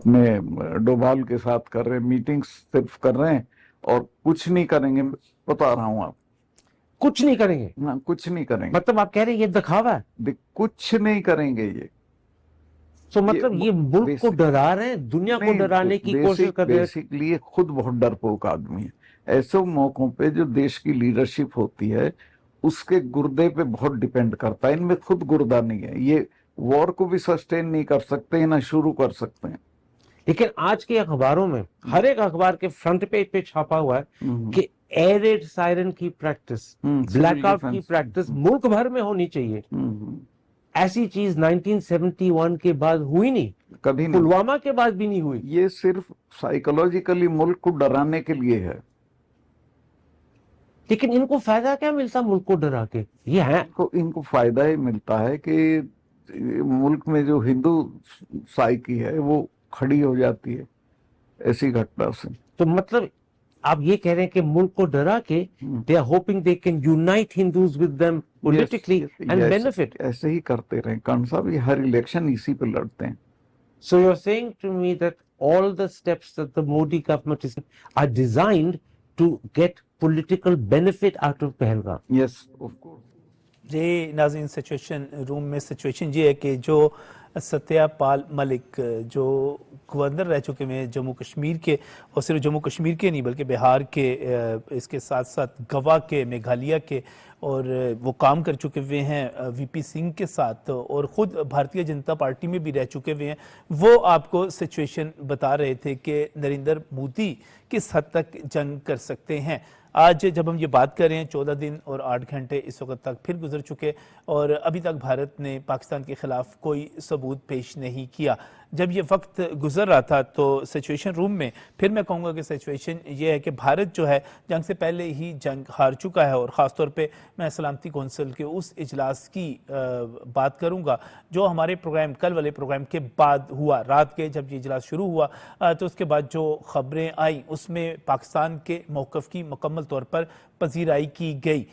अपने डोभाल के साथ कर रहे हैं, मीटिंग्स सिर्फ कर रहे हैं और कुछ नहीं करेंगे। बता रहा हूं आप, कुछ नहीं करेंगे ना कुछ नहीं करेंगे। मतलब आप कह रहे हैं ये दिखावा है? कुछ नहीं करेंगे ये। तो मतलब ये मुल्क को डरा रहे हैं, दुनिया को डराने की कोशिश कर रहे हैं। बेसिकली ये खुद बहुत डरपोक आदमी है। ऐसे मौकों पे जो देश की लीडरशिप होती है उसके गुर्दे पे बहुत डिपेंड करता है। इनमें खुद गुर्दा नहीं है, ये वॉर को भी सस्टेन नहीं कर सकते, ना शुरू कर सकते हैं। लेकिन आज के अखबारों में हर एक अखबार के फ्रंट पेज पे छापा हुआ है कि एयर रेड सायरन की प्रैक्टिस, ब्लैकआउट की प्रैक्टिस मुल्क भर में होनी चाहिए। ऐसी चीज 1971 के बाद हुई नहीं, कभी नहीं, पुलवामा के बाद भी नहीं हुई। ये सिर्फ साइकोलॉजिकली मुल्क को डराने के लिए है। लेकिन इनको फायदा क्या मिलता मुल्क को डरा के? ये है इनको फायदा ही मिलता है कि मुल्क में जो हिंदू साइकी है वो खड़ी हो जाती है ऐसी घटना से। तो मतलब आप ये कह रहे हैं कि मुल्क को डरा के they are hoping they can unite Hindus with them politically and benefit. ऐसे ही करते रहे कर्ण साहब, ये हर इलेक्शन इसी पे लड़ते हैं। So you're saying to me that all the steps that the Modi government is are designed to get political benefit out of Pahalgam? Yes, of course. जी नाज़रीन, सिचुएशन रूम में सिचुएशन ये है कि जो सत्यपाल मलिक जो गवर्नर रह चुके हैं जम्मू कश्मीर के, और सिर्फ जम्मू कश्मीर के नहीं बल्कि बिहार के, इसके साथ साथ गोवा के, मेघालय के, और वो काम कर चुके हुए हैं वीपी सिंह के साथ, और ख़ुद भारतीय जनता पार्टी में भी रह चुके हुए हैं। वो आपको सिचुएशन बता रहे थे कि नरेंद्र मोदी किस हद तक जंग कर सकते हैं। आज जब हम ये बात कर रहे हैं 14 दिन और 8 घंटे इस वक्त तक फिर गुजर चुके, और अभी तक भारत ने पाकिस्तान के खिलाफ कोई सबूत पेश नहीं किया। जब ये वक्त गुजर रहा था तो सिचुएशन रूम में फिर मैं कहूँगा कि सिचुएशन ये है कि भारत जो है जंग से पहले ही जंग हार चुका है। और ख़ास तौर पे मैं सलामती कौंसिल के उस इजलास की बात करूँगा जो हमारे प्रोग्राम, कल वाले प्रोग्राम के बाद हुआ। रात के जब ये इजलास शुरू हुआ तो उसके बाद जो ख़बरें आई उसमें पाकिस्तान के मौक़िफ़ की मुकम्मल तौर पर पजीराई की गई।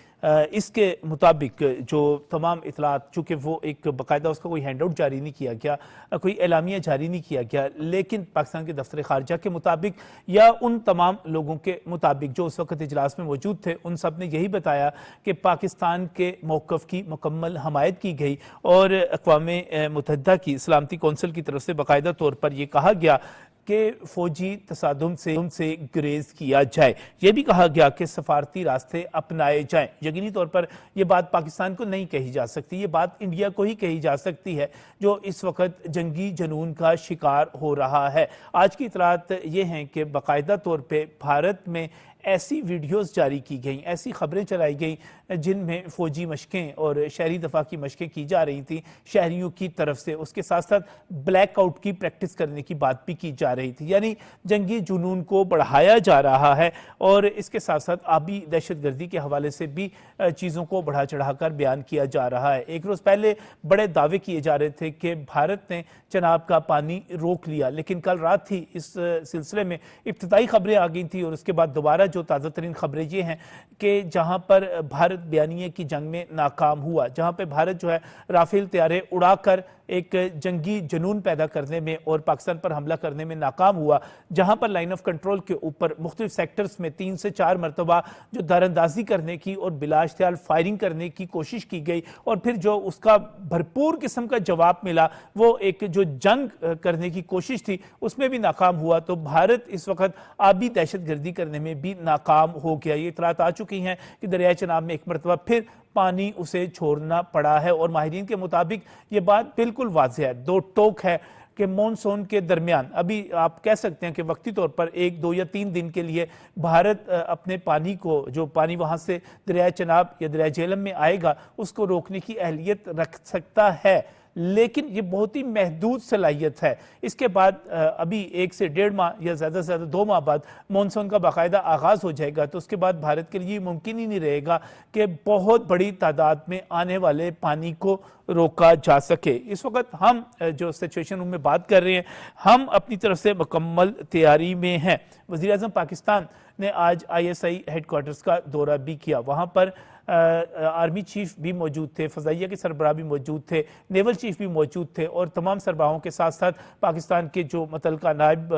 इसके मुताबिक जो तमाम इतलात, चूँकि वो एक बाकायदा उसका कोई हैंड आउट जारी नहीं किया गया, कोई एलामिया जारी नहीं किया गया, लेकिन पाकिस्तान के दफ्तर ख़ारजा के मुताबिक या उन तमाम लोगों के मुताबिक जो उस वक्त इजलास में मौजूद थे, उन सब ने यही बताया कि पाकिस्तान के मौक़िफ़ की मुकम्मल हमायत की गई। और अक़वाम मुत्तहिदा की सलामती कौंसिल की तरफ से बाकायदा तौर पर यह कहा गया कि फ़ौजी तसादुम से गुरेज किया जाए। यह भी कहा गया कि सफारती रास्ते अपनाए जाएं। यकीनी तौर पर यह बात पाकिस्तान को नहीं कही जा सकती, ये बात इंडिया को ही कही जा सकती है जो इस वक्त जंगी जुनून का शिकार हो रहा है। आज की इतलात ये हैं कि बाकायदा तौर पर भारत में ऐसी वीडियोस जारी की गई, ऐसी खबरें चलाई गई जिनमें फ़ौजी मशकें और शहरी दफा की मशकें की जा रही थी शहरियों की तरफ से। उसके साथ साथ ब्लैकआउट की प्रैक्टिस करने की बात भी की जा रही थी, यानी जंगी जुनून को बढ़ाया जा रहा है। और इसके साथ साथ आबी दहशतगर्दी के हवाले से भी चीज़ों को बढ़ा चढ़ाकर बयान किया जा रहा है। एक रोज़ पहले बड़े दावे किए जा रहे थे कि भारत ने चनाब का पानी रोक लिया, लेकिन कल रात ही इस सिलसिले में इब्तिदाई खबरें आ गई थी। और उसके बाद दोबारा जो ताज़ा तरीन खबरें ये हैं कि जहाँ पर भारत बयानिए की जंग में नाकाम हुआ, जहाँ पे भारत जो है राफेल तैयारे उड़ाकर एक जंगी जुनून पैदा करने में और पाकिस्तान पर हमला करने में नाकाम हुआ, जहाँ पर लाइन ऑफ कंट्रोल के ऊपर मुख्तलिफ सेक्टर्स में 3 से 4 मरतबा जो दरअंदाजी करने की और बिलाश्तियाल फायरिंग करने की कोशिश की गई, और फिर जो उसका भरपूर किस्म का जवाब मिला वो एक जो जंग करने की कोशिश थी उसमें भी नाकाम हुआ। तो भारत इस वक्त आबी दहशतगर्दी करने में भी नाकाम हो गया। ये इतलात आ चुकी हैं कि दरियाए चनाब में एक मरतबा फिर पानी उसे छोड़ना पड़ा है। और माहिरीन के मुताबिक ये बात बिल्कुल वाज़ेह है, दो टोक है कि मॉनसून के दरमियान अभी आप कह सकते हैं कि वक्ती तौर पर 1, 2 या 3 दिन के लिए भारत अपने पानी को, जो पानी वहाँ से दरियाए चनाब या दरियाए झेलम में आएगा, उसको रोकने की अहलियत रख सकता है, लेकिन ये बहुत ही महदूद सलाहियत है। इसके बाद अभी 1 से 1.5 माह या ज़्यादा से ज़्यादा 2 माह बाद मॉनसून का बाकायदा आगाज़ हो जाएगा, तो उसके बाद भारत के लिए मुमकिन ही नहीं रहेगा कि बहुत बड़ी तादाद में आने वाले पानी को रोका जा सके। इस वक्त हम जो सिचुएशन में बात कर रहे हैं, हम अपनी तरफ से मुकम्मल तैयारी में हैं। वज़ीर-ए-आज़म पाकिस्तान ने आज ISI हेडक्वार्टर्स का दौरा भी किया। वहाँ पर आर्मी चीफ भी मौजूद थे, फ़ज़ाइया के सरबराह भी मौजूद थे, नेवल चीफ भी मौजूद थे और तमाम सरबराहों के साथ साथ पाकिस्तान के जो मुतल्लिका नायब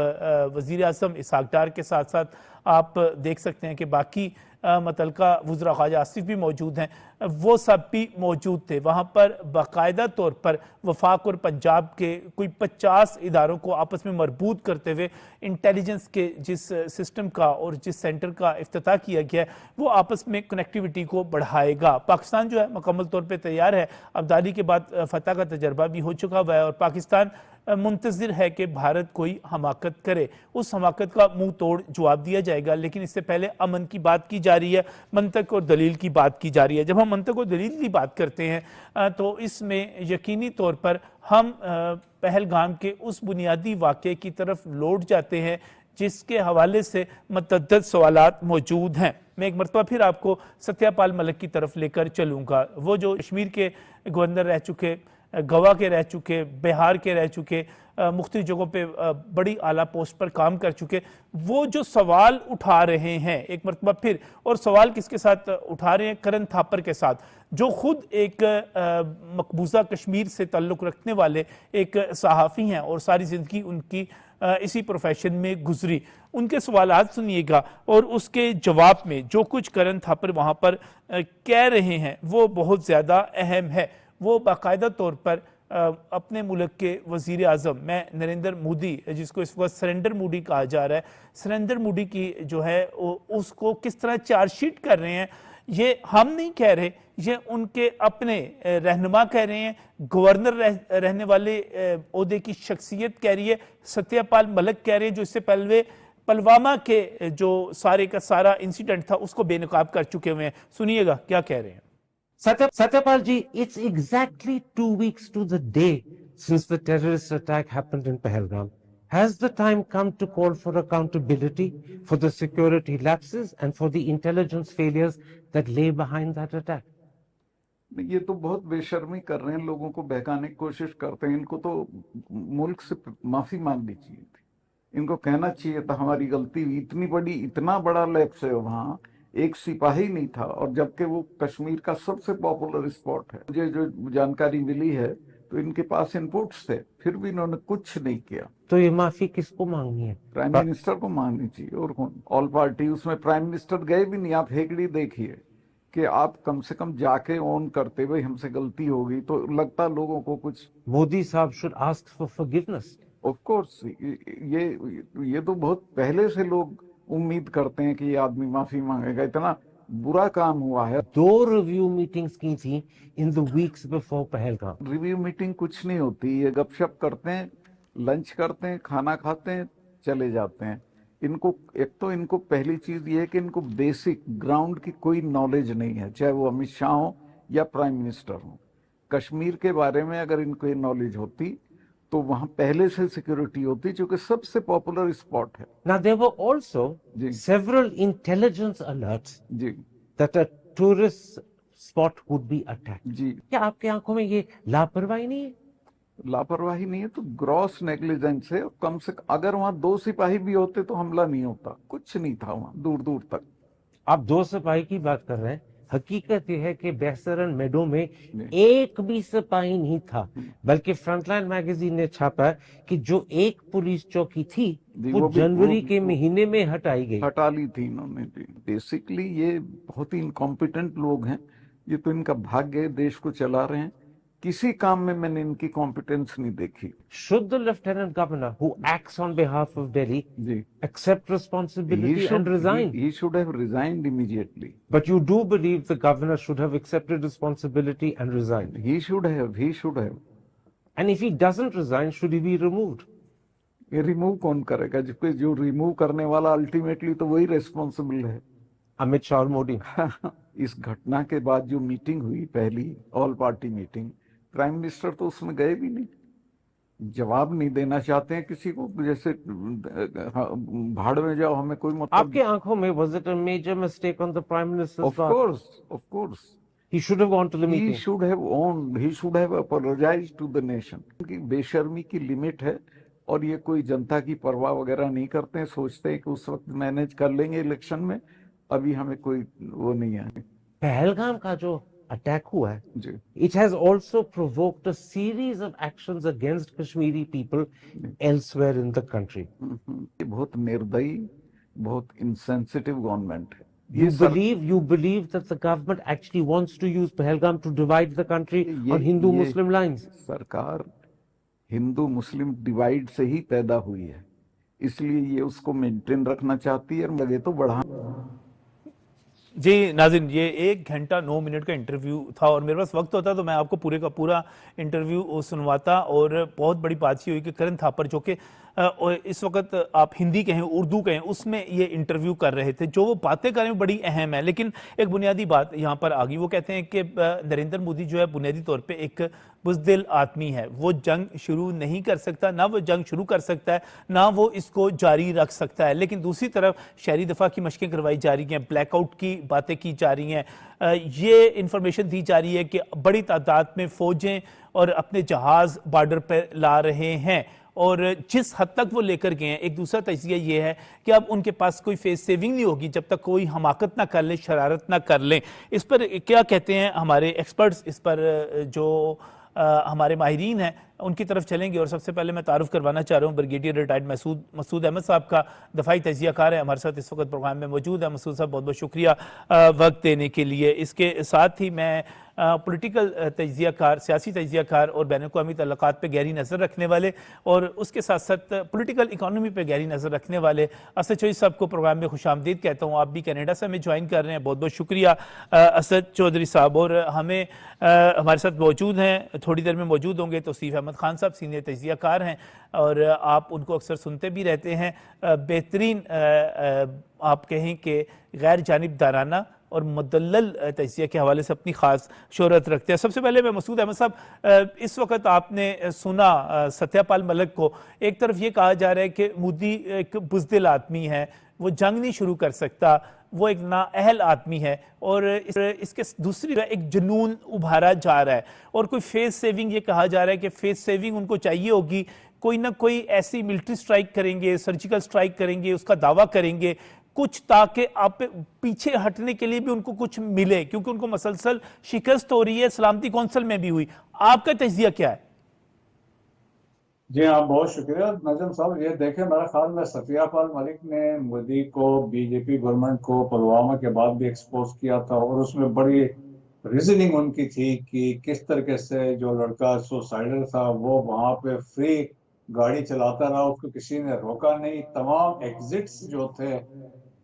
वज़ीर आज़म इसहाक़ डार के साथ साथ आप देख सकते हैं कि बाकी मुतल्लिका वज़रा ख़ारजा आसिफ भी मौजूद हैं, वो सब भी मौजूद थे। वहाँ पर बाकायदा तौर पर वफाक और पंजाब के कोई 50 इदारों को आपस में मरबूत करते हुए इंटेलिजेंस के जिस सिस्टम का और जिस सेंटर का इफ्तिताह किया गया है वो आपस में कनेक्टिविटी को बढ़ाएगा। पाकिस्तान जो है मुकम्मल तौर पर तैयार है, अब्दाली के बाद फतह का तजर्बा भी हो चुका हुआ है और पाकिस्तान मुंतज़िर है कि भारत कोई हमाकत करे, उस हमाकत का मुंह तोड़ जवाब दिया जाएगा। लेकिन इससे पहले अमन की बात की जा रही है, मंतक और दलील की बात की जा रही है। जब हम मंतक और दलील की बात करते हैं तो इसमें यकीनी तौर पर हम पहलगाम के उस बुनियादी वाक़े की तरफ लौट जाते हैं जिसके हवाले से मतअद्दद सवालात मौजूद हैं। मैं एक मरतबा फिर आपको सत्यापाल मलिक की तरफ लेकर चलूँगा। वो जो कश्मीर के गवर्नर रह चुके, गोवा के रह चुके, बिहार के रह चुके, मुख्तलिफ जगहों पे बड़ी आला पोस्ट पर काम कर चुके, वो जो सवाल उठा रहे हैं एक मरतबा फिर, और सवाल किसके साथ उठा रहे हैं? करण थापर के साथ, जो खुद एक मकबूजा कश्मीर से ताल्लुक़ रखने वाले एक सहाफ़ी हैं और सारी ज़िंदगी उनकी इसी प्रोफेशन में गुजरी। उनके सवालात सुनिएगा और उसके जवाब में जो कुछ करण थापर वहाँ पर कह रहे हैं वो बहुत ज़्यादा अहम है। वो बाकायदा तौर पर अपने मुल्क के वज़ीर आज़म, मैं नरेंद्र मोदी, जिसको इस वक्त सरेंडर मोदी कहा जा रहा है, सरेंडर मोदी की जो है उसको किस तरह चार्जशीट कर रहे हैं, ये हम नहीं कह रहे, ये उनके अपने रहनुमा कह रहे हैं, गवर्नर रहने वाले ओहदे की शख्सियत कह रही है, सत्यापाल मलिक कह रहे हैं, जो इससे पहले पुलवामा के जो सारे का सारा इंसिडेंट था उसको बेनकाब कर चुके हुए हैं। सुनिएगा क्या कह रहे हैं। Satyapal ji, it's exactly 2 weeks to the day since the terrorist attack happened in Pahalgam. Has the time come to call for accountability for the security lapses and for the intelligence failures that lay behind that attack? ये तो बहुत बेशर्मी कर रहे हैं, लोगों को बहकाने की कोशिश करते हैं। इनको तो मुल्क से माफी मांगनी चाहिए थी, इनको कहना चाहिए था हमारी गलती हुई, इतनी बड़ी, इतना बड़ा लैप्स है, वहाँ एक सिपाही नहीं था और जबकि वो कश्मीर का सबसे पॉपुलर स्पॉट है। मुझे जो जानकारी मिली है तो इनके पास इनपुट्स थे, फिर भी इन्होंने कुछ नहीं किया। तो ये माफी किसको मांगनी है? प्राइम मिनिस्टर को मांगनी चाहिए, और कौन? ऑल पार्टी, उसमें प्राइम मिनिस्टर गए भी नहीं। आप हेगड़ी देखिए कि आप कम से कम जाके ऑन करते हुए हमसे गलती हो गई तो लगता लोगों को कुछ। मोदी साहब should ask for forgiveness. Of course, ये तो बहुत पहले से लोग उम्मीद करते हैं कि ये आदमी माफी मांगेगा, इतना बुरा काम हुआ है। 2 रिव्यू मीटिंग्स की थी in the weeks before Pahalgam. Review meeting कुछ नहीं होती, ये गपशप करते हैं, लंच करते हैं, खाना खाते हैं, चले जाते हैं। इनको एक तो इनको पहली चीज ये है कि इनको बेसिक ग्राउंड की कोई नॉलेज नहीं है, चाहे वो अमित शाह हो या प्राइम मिनिस्टर हो। कश्मीर के बारे में अगर इनको ये नॉलेज होती तो वहां पहले से सिक्योरिटी होती, जो कि सबसे पॉपुलर स्पॉट है। Now there were also several intelligence alerts जी that a tourist spot would be attacked. जी, क्या आपके आंखों में ये लापरवाही नहीं है? लापरवाही नहीं है तो ग्रॉस नेग्लिजेंस है। कम से कम अगर वहां 2 सिपाही भी होते तो हमला नहीं होता, कुछ नहीं था वहां दूर दूर तक। आप 2 सिपाही की बात कर रहे हैं, हकीकत यह है कि बेहसरन मेडो में एक भी सिपाही नहीं था, बल्कि फ्रंटलाइन मैगजीन ने छापा कि जो एक पुलिस चौकी थी वो जनवरी के महीने में हटाई गई, हटा ली थी इन्होंने। बेसिकली ये बहुत ही इनकॉम्पिटेंट लोग हैं, ये तो इनका भाग्य है, देश को चला रहे हैं। किसी काम में मैंने इनकी कॉम्पिटेंस नहीं देखी। Should the lieutenant governor who acts on behalf of Delhi accept responsibility and resign? He should have resigned immediately. But you do believe the governor should have accepted responsibility and resigned? He should have. And if he doesn't resign, should he be removed? ये remove कौन करेगा? जबकि जो remove करने वाला ultimately तो वही responsible है, अमित शाह और मोदी। इस घटना के बाद जो मीटिंग हुई, पहली all party meeting, prime minister तो उसमें गए भी नहीं, जवाब नहीं देना चाहते हैं किसी को, जैसे भाड़ में जाओ, हमें कोई मतलब। आपके आंखों में was it a major mistake on the prime minister's part? Of course. He should have gone to the meeting. He should have owned. He should have apologized to the nation. कि बेशर्मी की लिमिट है और ये कोई जनता की परवाह वगैरह नहीं करते हैं, सोचते हैं कि उस वक्त मैनेज कर लेंगे इलेक्शन में, अभी हमें कोई वो नहीं है। पहलगाम का जो अटैक हुआ है, जी it has also provoked a series of actions against Kashmiri people elsewhere in the country. ये बहुत निर्दयी, बहुत insensitive गवर्नमेंट है। ये You believe that the government actually wants to use Pahalgam to divide the country on Hindu-Muslim lines? सरकार हिंदू मुस्लिम divide से ही पैदा हुई है, इसलिए ये उसको मेंटेन रखना चाहती है, और लगे तो बढ़ा। जी नाज़रीन, ये 1 घंटा 9 मिनट का इंटरव्यू था और मेरे पास वक्त होता तो मैं आपको पूरे का पूरा इंटरव्यू सुनवाता। और बहुत बड़ी बात ये हुई कि करण थापर जो कि इस वक्त आप हिंदी कहें उर्दू कहें उसमें ये इंटरव्यू कर रहे थे, जो वो बातें कर रहे हैं बड़ी अहम है। लेकिन एक बुनियादी बात यहाँ पर आ गई, वो कहते हैं कि नरेंद्र मोदी जो है बुनियादी तौर पे एक बुज़दिल आदमी है, वो जंग शुरू नहीं कर सकता, ना वो जंग शुरू कर सकता है, ना वो इसको जारी रख सकता है। लेकिन दूसरी तरफ शहरी दफा की मशकें करवाई जा रही हैं, ब्लैकआउट की बातें की जा रही हैं, ये इंफॉर्मेशन दी जा रही है कि बड़ी तादाद में फौजें और अपने जहाज़ बॉर्डर पर ला रहे हैं। और जिस हद तक वो लेकर गए हैं, एक दूसरा तजिया ये है कि अब उनके पास कोई फेस सेविंग नहीं होगी जब तक कोई हमाकत ना कर ले, शरारत ना कर लें। इस पर क्या कहते हैं हमारे एक्सपर्ट्स, इस पर जो हमारे माहिरीन हैं उनकी तरफ चलेंगे। और सबसे पहले मैं तारुफ करवाना चाह रहा हूँ ब्रिगेडियर रिटायर्ड मसूद अहमद साहब का, दफाई तजियाकार है, हमारे साथ इस वक्त प्रोग्राम में मौजूद है। मसूद साहब बहुत बहुत शुक्रिया वक्त देने के लिए। इसके साथ ही मैं पॉलिटिकल तजियाकार, सियासी तजियाकार और बैन अवी तल्लुकात पे गहरी नज़र रखने वाले और उसके साथ साथ पॉलिटिकल इकानमी पे गहरी नज़र रखने वाले असद चौधरी साहब को प्रोग्राम में खुशामदीद कहता हूँ। आप भी कनाडा से हमें ज्वाइन कर रहे हैं, बहुत बहुत शुक्रिया असद चौधरी साहब। और हमें हमारे साथ मौजूद हैं, थोड़ी देर में मौजूद होंगे तौसीफ अहमद खान साहब, सीनियर तजियाकार हैं और आप उनको अक्सर सुनते भी रहते हैं। बेहतरीन आप कहें कि गैर जानिबदाराना और मुदल्लल तजिया के हवाले से अपनी ख़ास शोहरत रखते हैं। सबसे पहले मैं मसूद अहमद साहब, इस वक्त आपने सुना सत्यपाल मलिक को, एक तरफ ये कहा जा रहा है कि मोदी एक बुज़दिल आदमी है, वो जंग नहीं शुरू कर सकता, वो एक नाअहल आदमी है, और इसके दूसरी एक जुनून उभारा जा रहा है। और कोई फेस सेविंग, ये कहा जा रहा है कि फेस सेविंग उनको चाहिए होगी, कोई ना कोई ऐसी मिलिट्री स्ट्राइक करेंगे, सर्जिकल स्ट्राइक करेंगे, उसका दावा करेंगे कुछ, ताकि आप पीछे हटने के लिए भी उनको कुछ मिले, क्योंकि उनको मसलसल शिकस्त हो रही है, सलामती कौंसिल में भी हुई। आपका तजिया क्या है? जी हाँ, बहुत शुक्रिया नजम साहब। ये देखें, मेरा ख्याल में सत्यपाल मलिक ने मोदी को, बीजेपी गवर्नमेंट को पुलवामा के बाद भी एक्सपोज किया था और उसमें बड़ी रीजनिंग उनकी थी कि किस तरीके से जो लड़का सुसाइडर था वो वहां पे फ्री गाड़ी चलाता रहा, उसको किसी ने रोका नहीं, तमाम एग्जिट्स जो थे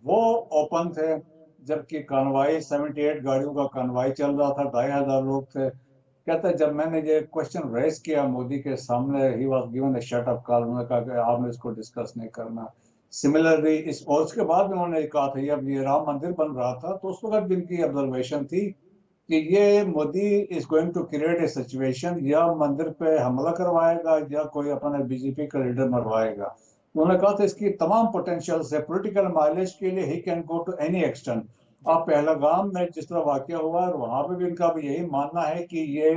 वो ओपन थे, जबकि कानवाई 78 गाड़ियों का कानवाई चल रहा था, 2500 लोग थे। कहते हैं जब मैंने ये क्वेश्चन रेज किया मोदी के सामने, he was given A shut up call, उन्होंने कहा कि आपने इसको डिस्कस नहीं करना। सिमिलरली इस, और उसके बाद उन्होंने कहा था, अब ये राम मंदिर बन रहा था तो उस वक्त भी इनकी ऑब्जर्वेशन थी कि ये Modi is going to create a situation, या मंदिर पे हमला करवाएगा या कोई अपना बीजेपी का लीडर मरवाएगा। उन्होंने कहा था इसकी तमाम पोटेंशियल्स है, पॉलिटिकल माइलेज के लिए ही can go to any extent. अब पहलगाम में जिस तरह वाकया हुआ है वहां पे भी इनका भी यही मानना है कि ये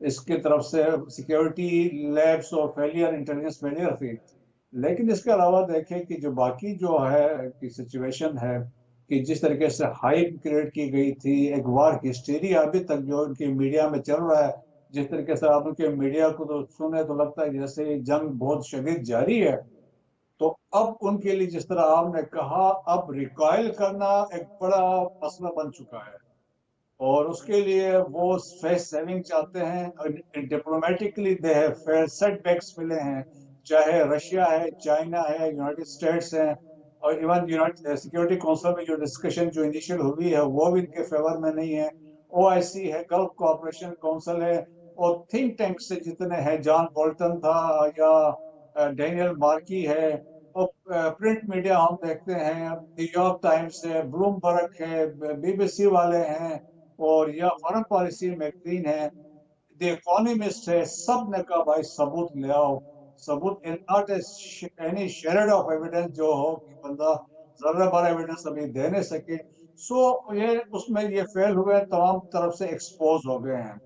इसके तरफ से सिक्योरिटी लैब्स और फेलियर, इंटेलिजेंस फेलियर थी। लेकिन इसके अलावा देखें कि जो बाकी जो है कि सिचुएशन है कि जिस तरीके से हाइप क्रिएट की गई थी, एक वार हिस्टीरिया अभी तक जो इनके मीडिया में चल रहा है, जिस तरीके से आप उनके मीडिया को तो सुने तो लगता है जैसे जंग बहुत शदीद जारी है। तो अब उनके लिए जिस तरह आपने कहा, अब रिकॉइल करना एक बड़ा मसला बन चुका है और उसके लिए वो फेस सेविंग चाहते हैं। Diplomatically they have fair setbacks मिले हैं, चाहे रशिया है, चाइना है, यूनाइटेड स्टेट्स हैं, और इवन यूनाइटेड सिक्योरिटी काउंसिल में जो डिस्कशन जो इनिशियल हुई है वो भी इनके फेवर में नहीं है। ओआईसी है, गल्फ कोऑपरेशन काउंसिल है, और थिंक टैंक से जितने हैं, जॉन बोल्टन था या डेनियल मार्की है, और प्रिंट मीडिया हम देखते हैं, न्यूयॉर्क टाइम्स है, ब्लूमबर्ग है, बीबीसी वाले हैं, और या फॉरेन पॉलिसी मैगजीन है, द इकोनॉमिस्ट है, सब ने कहा भाई सबूत ले आओ। सबूत not any shade of evidence जो हो कि बंदा जरा बड़ा एविडेंस अभी दे नहीं सके। सो ये उसमें ये फेल हुए, तमाम तरफ से एक्सपोज हो गए हैं।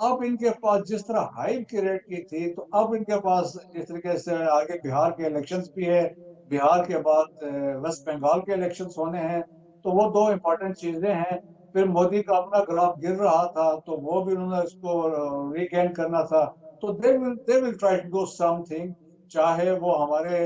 अब इनके पास जिस तरह हाइप क्रिएट की थी, तो अब इनके पास जिस तरीके से आगे बिहार के इलेक्शंस भी है, बिहार के बाद वेस्ट बंगाल के इलेक्शंस होने हैं, तो वो दो इम्पोर्टेंट चीजें हैं। फिर मोदी का अपना ग्राफ गिर रहा था तो वो भी उन्होंने उसको रीगेन करना था। तो they will try to do something, चाहे वो हमारे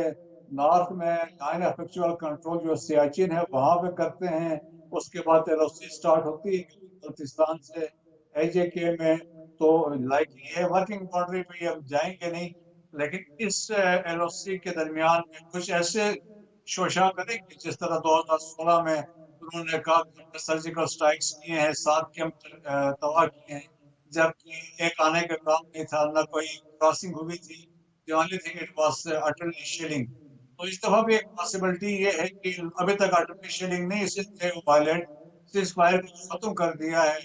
नॉर्थ में लाइन ऑफ एक्चुअल कंट्रोल जो सियाचिन है वहां पे करते हैं, उसके बाद एलओसी स्टार्ट होती है बल्तिस्तान से एजेके में, तो लाइक ये वर्किंग बाउंड्री पे हम जाएंगे नहीं, लेकिन इस एलओसी के दरमियान में कुछ ऐसे शोशा करेंगे जिस तरह 2016 में उन्होंने कहा कि सर्जिकल स्ट्राइक्स किए हैं, 7 कैंप तबाह किए हैं, जबकि एक आने का काम नहीं था, ना कोई क्रॉसिंग हुई थी। The only thing it was utterly shelling। तो इस दफा भी एक पॉसिबिलिटी ये है कि अभी तक utterly shelling नहीं, इससे वायलेंट सीज फायर को खत्म कर दिया है,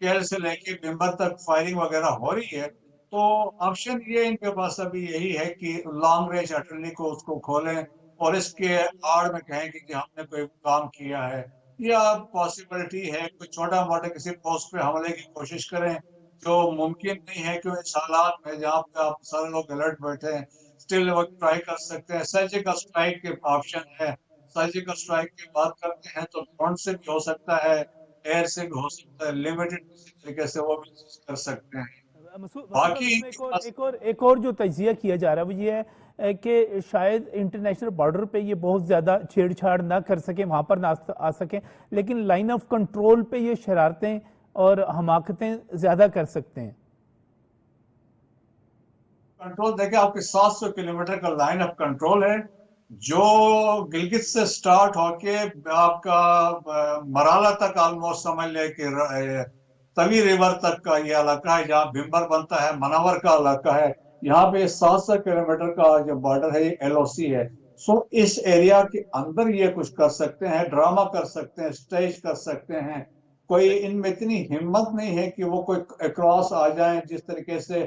केरल से लेके बिम्बर तक फायरिंग वगैरह हो रही है। तो ऑप्शन ये इनके पास अभी यही है कि लॉन्ग रेंज आर्टिलरी को उसको खोलें और इसके आड़ में कहें कि हमने कोई काम किया है, या पॉसिबिलिटी है कोई छोटा मोटा किसी पोस्ट पे हमले की कोशिश करें, जो मुमकिन नहीं है कि इस हालात में जहाँ पे आप सारे लोग अलर्ट बैठे हैं, स्टिल वो ट्राई कर सकते हैं। सर्जिकल स्ट्राइक के ऑप्शन है, सर्जिकल स्ट्राइक की बात करते हैं तो फ्रंट से भी हो सकता है, एयर से भी हो सकता है, लिमिटेड तरीके से वो भी कर सकते हैं। बाकी एक और जो तजिया किया जा रहा है वो ये है कि शायद इंटरनेशनल बॉर्डर पे ये बहुत ज़्यादा छेड़छाड़ ना कर सके, वहाँ पर ना आ सकें, लेकिन लाइन ऑफ कंट्रोल पे ये शरारतें और हमाकतें ज़्यादा कर सकते हैं। कंट्रोल देखिए, आपके 700 किलोमीटर का लाइन ऑफ कंट्रोल है, जो गिलगित से स्टार्ट होके आपका मराला तक ऑलमोस्ट समझ ले कि तवी रिवर तक का ये इलाका है, जहाँ भिम्बर बनता है, मनावर का इलाका है, यहाँ पे 700 किलोमीटर का जो बॉर्डर है ये एलओसी है। सो इस एरिया के अंदर ये कुछ कर सकते हैं, ड्रामा कर सकते हैं, स्टेज कर सकते हैं। कोई इनमें इतनी हिम्मत नहीं है कि वो कोई क्रॉस आ जाए, जिस तरीके से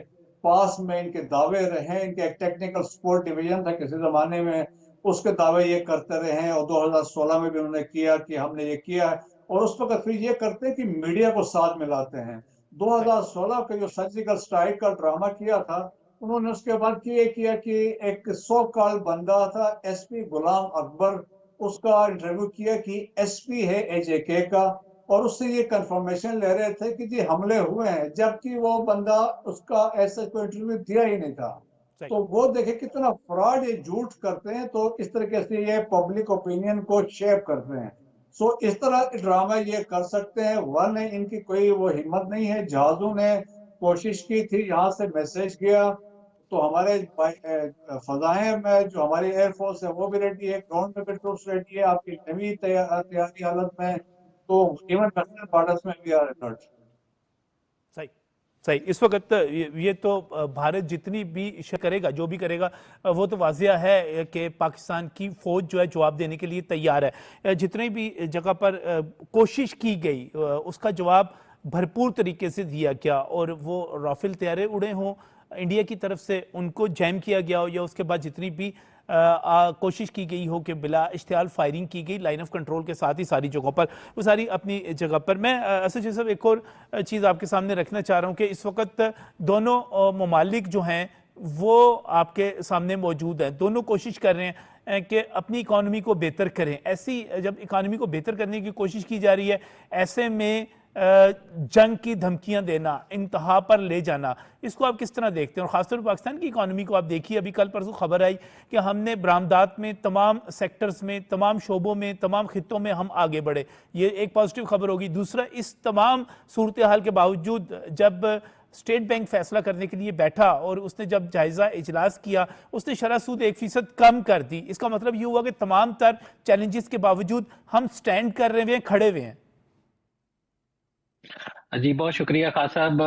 पास में इनके दावे रहे, इनके एक टेक्निकल सपोर्ट डिवीजन था किसी जमाने में, उसके दावे ये करते रहे हैं, और 2016 में भी उन्होंने किया कि हमने ये किया है, और उस वक्त फिर ये करते हैं कि मीडिया को साथ मिलाते हैं। 2016 का जो सर्जिकल स्ट्राइक का ड्रामा किया था, उन्होंने उसके बाद ये किया कि एक सो कॉल बंदा था एसपी गुलाम अकबर, उसका इंटरव्यू किया कि एसपी है एजेके का, और उससे ये कंफर्मेशन ले रहे थे कि जी हमले हुए हैं, जबकि वो बंदा उसका ऐसा कोई इंटरव्यू दिया ही नहीं था। तो वो देखे कितना फ्रॉड, ये झूठ करते हैं, तो इस तरीके से ये पब्लिक ओपिनियन को शेप करते हैं। सो इस तरह ड्रामा ये कर सकते हैं, वरना इनकी कोई वो हिम्मत नहीं है। जहाजों ने कोशिश की थी, यहाँ से मैसेज गया, तो हमारे फजाएं में जो हमारी एयरफोर्स है वो भी रेडी है, ग्राउंड में भी ट्रूप्स रेडी है, आपकी नवी तैयारी हालत में, तो इवन वेस्टर्न बॉर्डर्स में भी अलर्ट। सही सही। इस वक्त ये तो भारत जितनी भी करेगा, जो भी करेगा, वो तो वाजिया है कि पाकिस्तान की फौज जो है जवाब देने के लिए तैयार है। जितने भी जगह पर कोशिश की गई उसका जवाब भरपूर तरीके से दिया गया, और वो राफेल तैयारे उड़े हों इंडिया की तरफ से, उनको जैम किया गया हो, या उसके बाद जितनी भी कोशिश की गई हो कि बिला इश्तियाल फायरिंग की गई लाइन ऑफ कंट्रोल के साथ ही सारी जगहों पर, वो सारी अपनी जगह पर। मैं असद साहब एक और चीज़ आपके सामने रखना चाह रहा हूँ कि इस वक्त दोनों ममालिक जो हैं वो आपके सामने मौजूद हैं, दोनों कोशिश कर रहे हैं कि अपनी इकॉनमी को बेहतर करें। ऐसी जब इकॉनमी को बेहतर करने की कोशिश की जा रही है, ऐसे में जंग की धमकियां देना, इंतहा पर ले जाना, इसको आप किस तरह देखते हैं? और खासतौर पर पाकिस्तान की इकॉनमी को आप देखिए, अभी कल परसों खबर आई कि हमने बरामदात में तमाम सेक्टर्स में, तमाम शोबों में, तमाम खित्तों में हम आगे बढ़े, ये एक पॉजिटिव खबर होगी। दूसरा, इस तमाम सूरत हाल के बावजूद जब स्टेट बैंक फैसला करने के लिए बैठा और उसने जब जायजा इजलास किया, उसने शरह सूद 1% कम कर दी। इसका मतलब ये हुआ कि तमाम तर चैलेंजेस के बावजूद हम स्टैंड कर रहे हैं, खड़े हुए हैं। जी बहुत शुक्रिया खान साहब।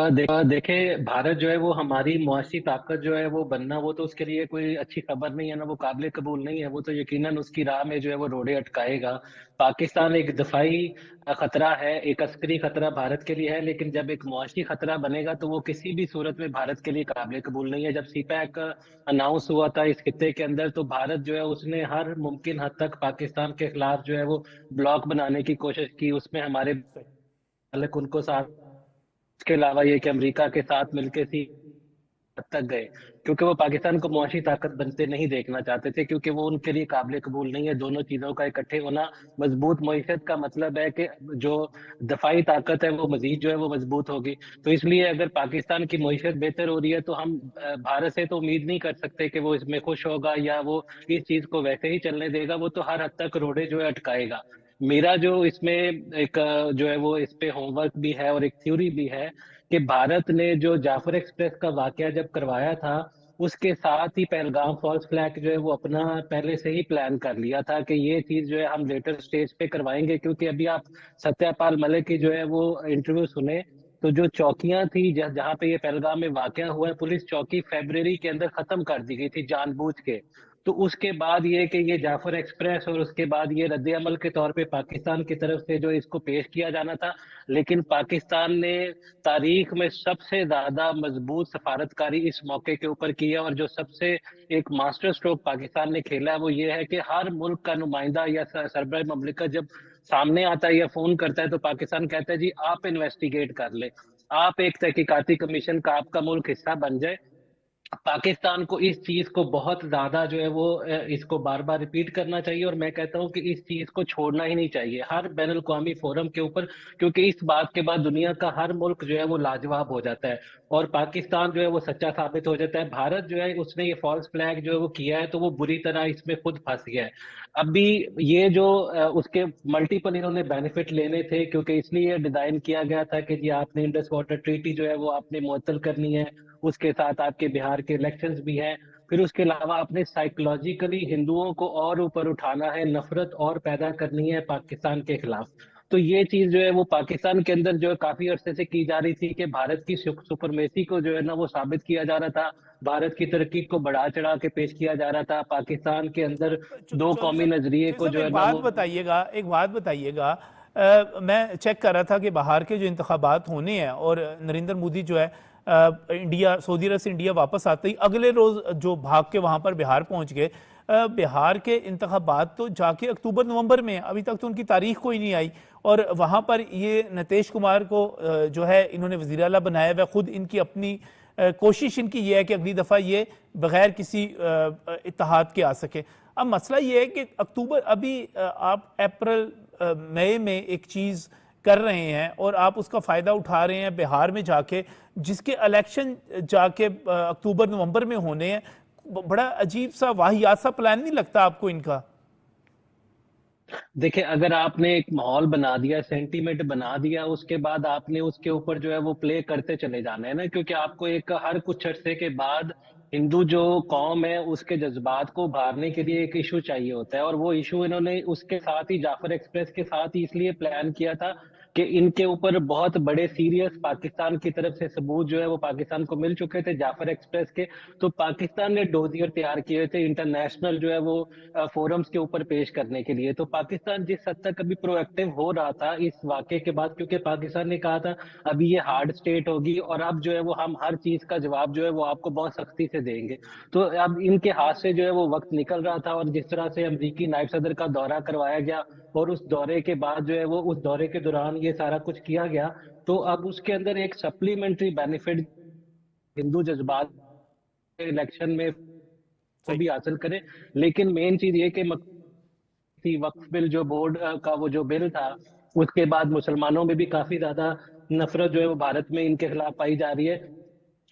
देखे भारत जो है वो हमारी मुआशी ताकत जो है वो बनना, वो तो उसके लिए कोई अच्छी खबर नहीं है ना, वो काबिल कबूल नहीं है। वो तो यकीनन उसकी राह में जो है वो रोड़े अटकाएगा। पाकिस्तान एक दफाई खतरा है, एक अस्करी खतरा भारत के लिए है, लेकिन जब एक मुआशी खतरा बनेगा तो वो किसी भी सूरत में भारत के लिए काबिल कबूल नहीं है। जब सीपैक अनाउंस हुआ था इस खित्ते के अंदर, तो भारत जो है उसने हर मुमकिन हद तक पाकिस्तान के खिलाफ जो है वो ब्लॉक बनाने की कोशिश की। उसमें हमारे उनको साथ, इसके अलावा ये कि अमेरिका के साथ मिलकर तक गए, क्योंकि वो पाकिस्तान को मुआशी ताकत बनते नहीं देखना चाहते थे, क्योंकि वो उनके लिए काबिल कबूल नहीं है। दोनों चीजों का इकट्ठे होना, मजबूत मईशत का मतलब है कि जो दफाई ताकत है वो मजीद जो है वो मजबूत होगी। तो इसलिए अगर पाकिस्तान की मईशत बेहतर हो रही है तो हम भारत से तो उम्मीद नहीं कर सकते कि वो इसमें खुश होगा या वो इस चीज को वैसे ही चलने देगा। वो तो हर हद तक रोड़े जो है अटकाएगा। मेरा जो इसमें एक जो है वो इस पे होमवर्क भी है और एक थ्योरी भी है कि भारत ने जो जाफर एक्सप्रेस का वाकया जब करवाया था, उसके साथ ही पहलगाम फॉल्स फ्लैग जो है वो अपना पहले से ही प्लान कर लिया था कि ये चीज जो है हम लेटर स्टेज पे करवाएंगे। क्योंकि अभी आप सत्यपाल मलिक की जो है वो इंटरव्यू सुने, तो जो चौकियां थी जहां पे ये पहलगाम में वाकया हुआ है, पुलिस चौकी फरवरी के अंदर खत्म कर दी गई थी जानबूझ के। तो उसके बाद ये कि ये जाफर एक्सप्रेस और उसके बाद ये रद्द अमल के तौर पे पाकिस्तान की तरफ से जो इसको पेश किया जाना था, लेकिन पाकिस्तान ने तारीख में सबसे ज्यादा मजबूत सफारतकारी इस मौके के ऊपर की है। और जो सबसे एक मास्टर स्ट्रोक पाकिस्तान ने खेला है वो ये है कि हर मुल्क का नुमाइंदा या सरबराह ममलिकत जब सामने आता है या फोन करता है तो पाकिस्तान कहता है जी आप इन्वेस्टिगेट कर ले, आप एक तहकीकाती कमीशन का आपका मुल्क हिस्सा बन जाए। पाकिस्तान को इस चीज को बहुत ज्यादा जो है वो इसको बार बार रिपीट करना चाहिए। और मैं कहता हूं कि इस चीज को छोड़ना ही नहीं चाहिए हर बैन अवी फोरम के ऊपर, क्योंकि इस बात के बाद दुनिया का हर मुल्क जो है वो लाजवाब हो जाता है और पाकिस्तान जो है वो सच्चा साबित हो जाता है। भारत जो है उसने ये फॉल्स फ्लैग जो है वो किया है तो वो बुरी तरह इसमें खुद फंस गया है। अभी ये जो उसके मल्टीपल इन्होंने बेनिफिट लेने थे, क्योंकि इसलिए डिजाइन किया गया था कि जी आपने इंडस वाटर ट्रीटी जो है वो आपने मुअत्तल करनी है, उसके साथ आपके बिहार के इलेक्शंस भी हैं, फिर उसके अलावा आपने साइकोलॉजिकली हिंदुओं को और ऊपर उठाना है, नफरत और पैदा करनी है पाकिस्तान के खिलाफ। तो ये चीज जो है वो पाकिस्तान के अंदर जो है काफी अरसे से की जा रही थी कि भारत की सुपरमेसी को जो है ना वो साबित किया जा रहा था, भारत की तरक्की को बढ़ा चढ़ा के पेश किया जा रहा था। पाकिस्तान के अंदर दो चौधरी कौमी साहब, नजरिए को जो है एक ना बात वो बताइएगा, एक बात बताइएगा। मैं चेक कर रहा था कि बाहर के जो इंतखाबात होने हैं और नरेंद्र मोदी जो है इंडिया, सऊदी अरब से इंडिया वापस आते ही अगले रोज जो भाग के वहां पर बिहार पहुंच गए। बिहार के इंतखाबात तो जाके अक्टूबर नवंबर में, अभी तक तो उनकी तारीख कोई नहीं आई। और वहां पर ये नीतीश कुमार को जो है इन्होंने वजीर आला बनाया हुआ, खुद इनकी अपनी कोशिश इनकी ये है कि अगली दफा ये बगैर किसी इत्तेहाद के आ सके। अब मसला ये है कि अक्टूबर, अभी आप अप्रैल मई में एक चीज कर रहे हैं और आप उसका फायदा उठा रहे हैं बिहार में जाके, जिसके इलेक्शन जाके अक्टूबर नवंबर में होने हैं। बड़ा अजीब सा वाहियात सा प्लान नहीं लगता आपको इनका? देखिए, अगर आपने एक माहौल बना दिया, सेंटीमेंट बना दिया, उसके बाद आपने उसके ऊपर जो है वो प्ले करते चले जाना है ना, क्योंकि आपको एक हर कुछ अरसे के बाद हिंदू जो कौम है उसके जज्बात को उभारने के लिए एक इशू चाहिए होता है। और वो इशू इन्होंने उसके साथ ही जाफर एक्सप्रेस के साथ ही इसलिए प्लान किया था कि इनके ऊपर बहुत बड़े सीरियस पाकिस्तान की तरफ से सबूत जो है वो पाकिस्तान को मिल चुके थे जाफर एक्सप्रेस के। तो पाकिस्तान ने डोजियर तैयार किए थे इंटरनेशनल जो है वो फोरम्स के ऊपर पेश करने के लिए। तो पाकिस्तान जिस हद तक अभी प्रोएक्टिव हो रहा था इस वाकये के बाद, क्योंकि पाकिस्तान ने कहा था अभी ये हार्ड स्टेट होगी और अब जो है वो हम हर चीज का जवाब जो है वो आपको बहुत सख्ती से देंगे। तो अब इनके हाथ से जो है वो वक्त निकल रहा था और जिस तरह से अमरीकी नायब सदर का दौरा करवाया गया और उस दौरे के बाद जो है वो उस दौरे के दौरान ये सारा कुछ किया गया, तो अब उसके अंदर एक सप्लीमेंट्री बेनिफिट हिंदू जज्बात इलेक्शन में वो सही। भी हासिल करें। लेकिन मेन चीज ये कि वक्फ बिल जो बोर्ड का वो जो बिल था, उसके बाद मुसलमानों में भी काफी ज्यादा नफरत जो है वो भारत में इनके खिलाफ पाई जा रही है।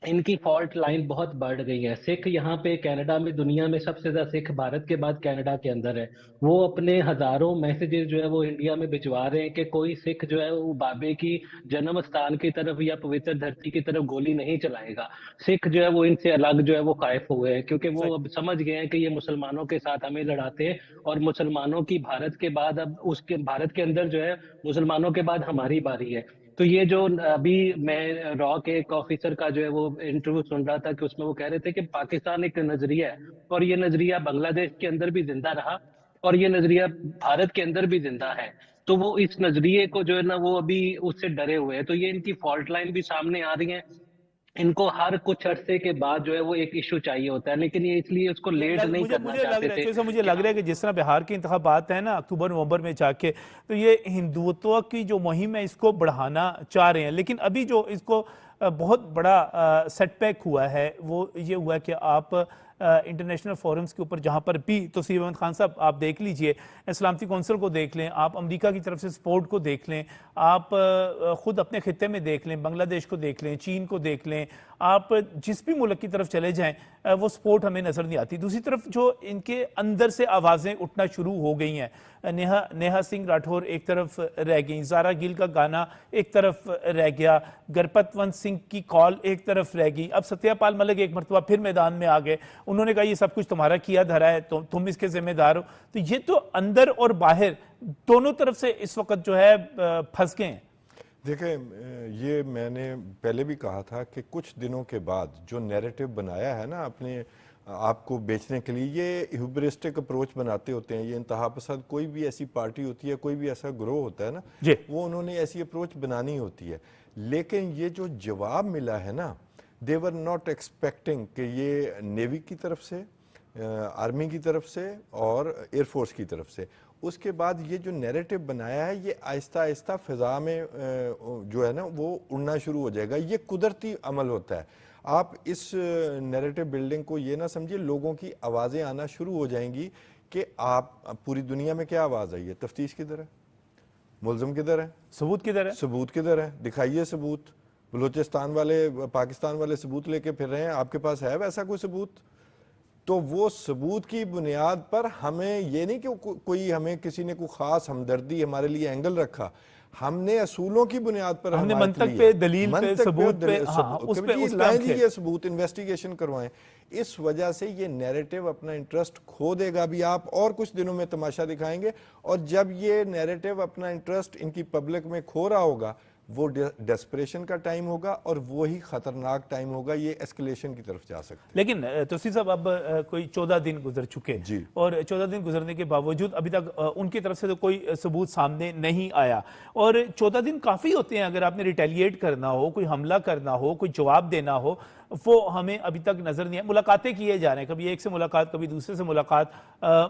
इनकी फॉल्ट लाइन बहुत बढ़ गई है। सिख यहाँ पे कनाडा में, दुनिया में सबसे ज्यादा सिख भारत के बाद कनाडा के अंदर है। वो अपने हजारों मैसेजेस जो है वो इंडिया में भिजवा रहे हैं कि कोई सिख जो है वो बाबे की जन्म स्थान की तरफ या पवित्र धरती की तरफ गोली नहीं चलाएगा। सिख जो है वो इनसे अलग जो है वो कायफ हुए हैं, क्योंकि वो अब समझ गए हैं कि ये मुसलमानों के साथ हमें लड़ाते हैं और मुसलमानों की भारत के बाद, अब उसके भारत के अंदर जो है मुसलमानों के बाद हमारी बारी है। तो ये जो अभी मैं रॉ के एक ऑफिसर का जो है वो इंटरव्यू सुन रहा था कि उसमें वो कह रहे थे कि पाकिस्तान एक नजरिया है और ये नजरिया बांग्लादेश के अंदर भी जिंदा रहा और ये नजरिया भारत के अंदर भी जिंदा है। तो वो इस नजरिए को जो है ना वो अभी उससे डरे हुए हैं। तो ये इनकी फॉल्ट लाइन भी सामने आ रही है। इनको हर कुछ अरसे के बाद जो है वो एक इशू चाहिए होता है, लेकिन ये इसलिए उसको लेट नहीं मुझे करना मुझे लग चाहते रहा है, थे जैसा मुझे लग रहा है कि जिस तरह बिहार के इंतखाबात हैं ना अक्टूबर नवंबर में जाके, तो ये हिंदुत्व की जो मुहिम है इसको बढ़ाना चाह रहे हैं। लेकिन अभी जो इसको बहुत बड़ा सेटबैक हुआ है वो ये हुआ कि आप इंटरनेशनल फोरम्स के ऊपर जहां पर भी तौसीफ अहमद खान साहब आप देख लीजिए, सलामती कौंसिल को देख लें, आप अमेरिका की तरफ से सपोर्ट को देख लें, आप खुद अपने खित्ते में देख लें, बांग्लादेश को देख लें, चीन को देख लें, आप जिस भी मुल्क की तरफ चले जाएं वो सपोर्ट हमें नजर नहीं आती। दूसरी तरफ जो इनके अंदर से आवाजें उठना शुरू हो गई हैं, नेहा सिंह राठौर एक तरफ रह गई, ज़ारा गिल का गाना एक तरफ रह गया, गरपतवंत सिंह की कॉल एक तरफ रह गई, अब सत्यापाल मलिक एक मरतबा फिर मैदान में आ गए, उन्होंने कहा ये सब कुछ तुम्हारा किया धरा है, तुम इसके जिम्मेदार हो। तो ये तो अंदर और बाहर दोनों तरफ से इस वक्त जो है फंस गए हैं। देखें, ये मैंने पहले भी कहा था कि कुछ दिनों के बाद जो नैरेटिव बनाया है ना अपने आपको बेचने के लिए, ये ह्यूबरिस्टिक अप्रोच बनाते होते हैं। ये इंतहा पसंद कोई भी ऐसी पार्टी होती है, कोई भी ऐसा ग्रोह होता है ना, वो उन्होंने ऐसी अप्रोच बनानी होती है। लेकिन ये जो जवाब मिला है ना, दे वर नॉट एक्सपेक्टिंग कि ये नेवी की तरफ से, आर्मी की तरफ से और एयरफोर्स की तरफ से, उसके बाद ये जो नैरेटिव बनाया है ये आहिस्ता आहिस्ता फिजा में जो है ना वो उड़ना शुरू हो जाएगा। ये कुदरती अमल होता है। आप इस नैरेटिव बिल्डिंग को ये ना समझिए, लोगों की आवाज़ें आना शुरू हो जाएंगी कि आप पूरी दुनिया में क्या आवाज़ आई है, तफ्तीश किधर है, मुलजिम किधर है, सबूत किधर है, सबूत किधर है, दिखाइए सबूत। बलूचिस्तान वाले, पाकिस्तान वाले सबूत लेके फिर रहे हैं, आपके पास है वैसा कोई सबूत? तो वो सबूत की बुनियाद पर हमें ये नहीं कि कोई हमें किसी ने कोई खास हमदर्दी हमारे लिए एंगल रखा, हमने असूलों की बुनियाद पर हमने मंतक पे, दलील पे, सबूत पे, हाँ, उस पे लाएं जी ये सबूत, इन्वेस्टिगेशन करवाएं। इस वजह से ये नैरेटिव अपना इंटरेस्ट खो देगा। अभी आप और कुछ दिनों में तमाशा दिखाएंगे, और जब ये नैरेटिव अपना इंटरेस्ट इनकी पब्लिक में खो रहा होगा, वो डेस्परेशन का टाइम होगा और वो ही खतरनाक टाइम होगा, ये एस्केलेशन की तरफ जा सकते हैं। लेकिन तौसीफ साहब अब कोई 14 दिन गुजर चुके जी, और 14 दिन गुजरने के बावजूद अभी तक उनकी तरफ से तो कोई सबूत सामने नहीं आया। और 14 दिन काफी होते हैं अगर आपने रिटेलिएट करना हो, कोई हमला करना हो, कोई जवाब देना हो, वो हमें अभी तक नजर नहीं है। मुलाकातें किए जा रहे हैं, कभी एक से मुलाकात, कभी दूसरे से मुलाकात,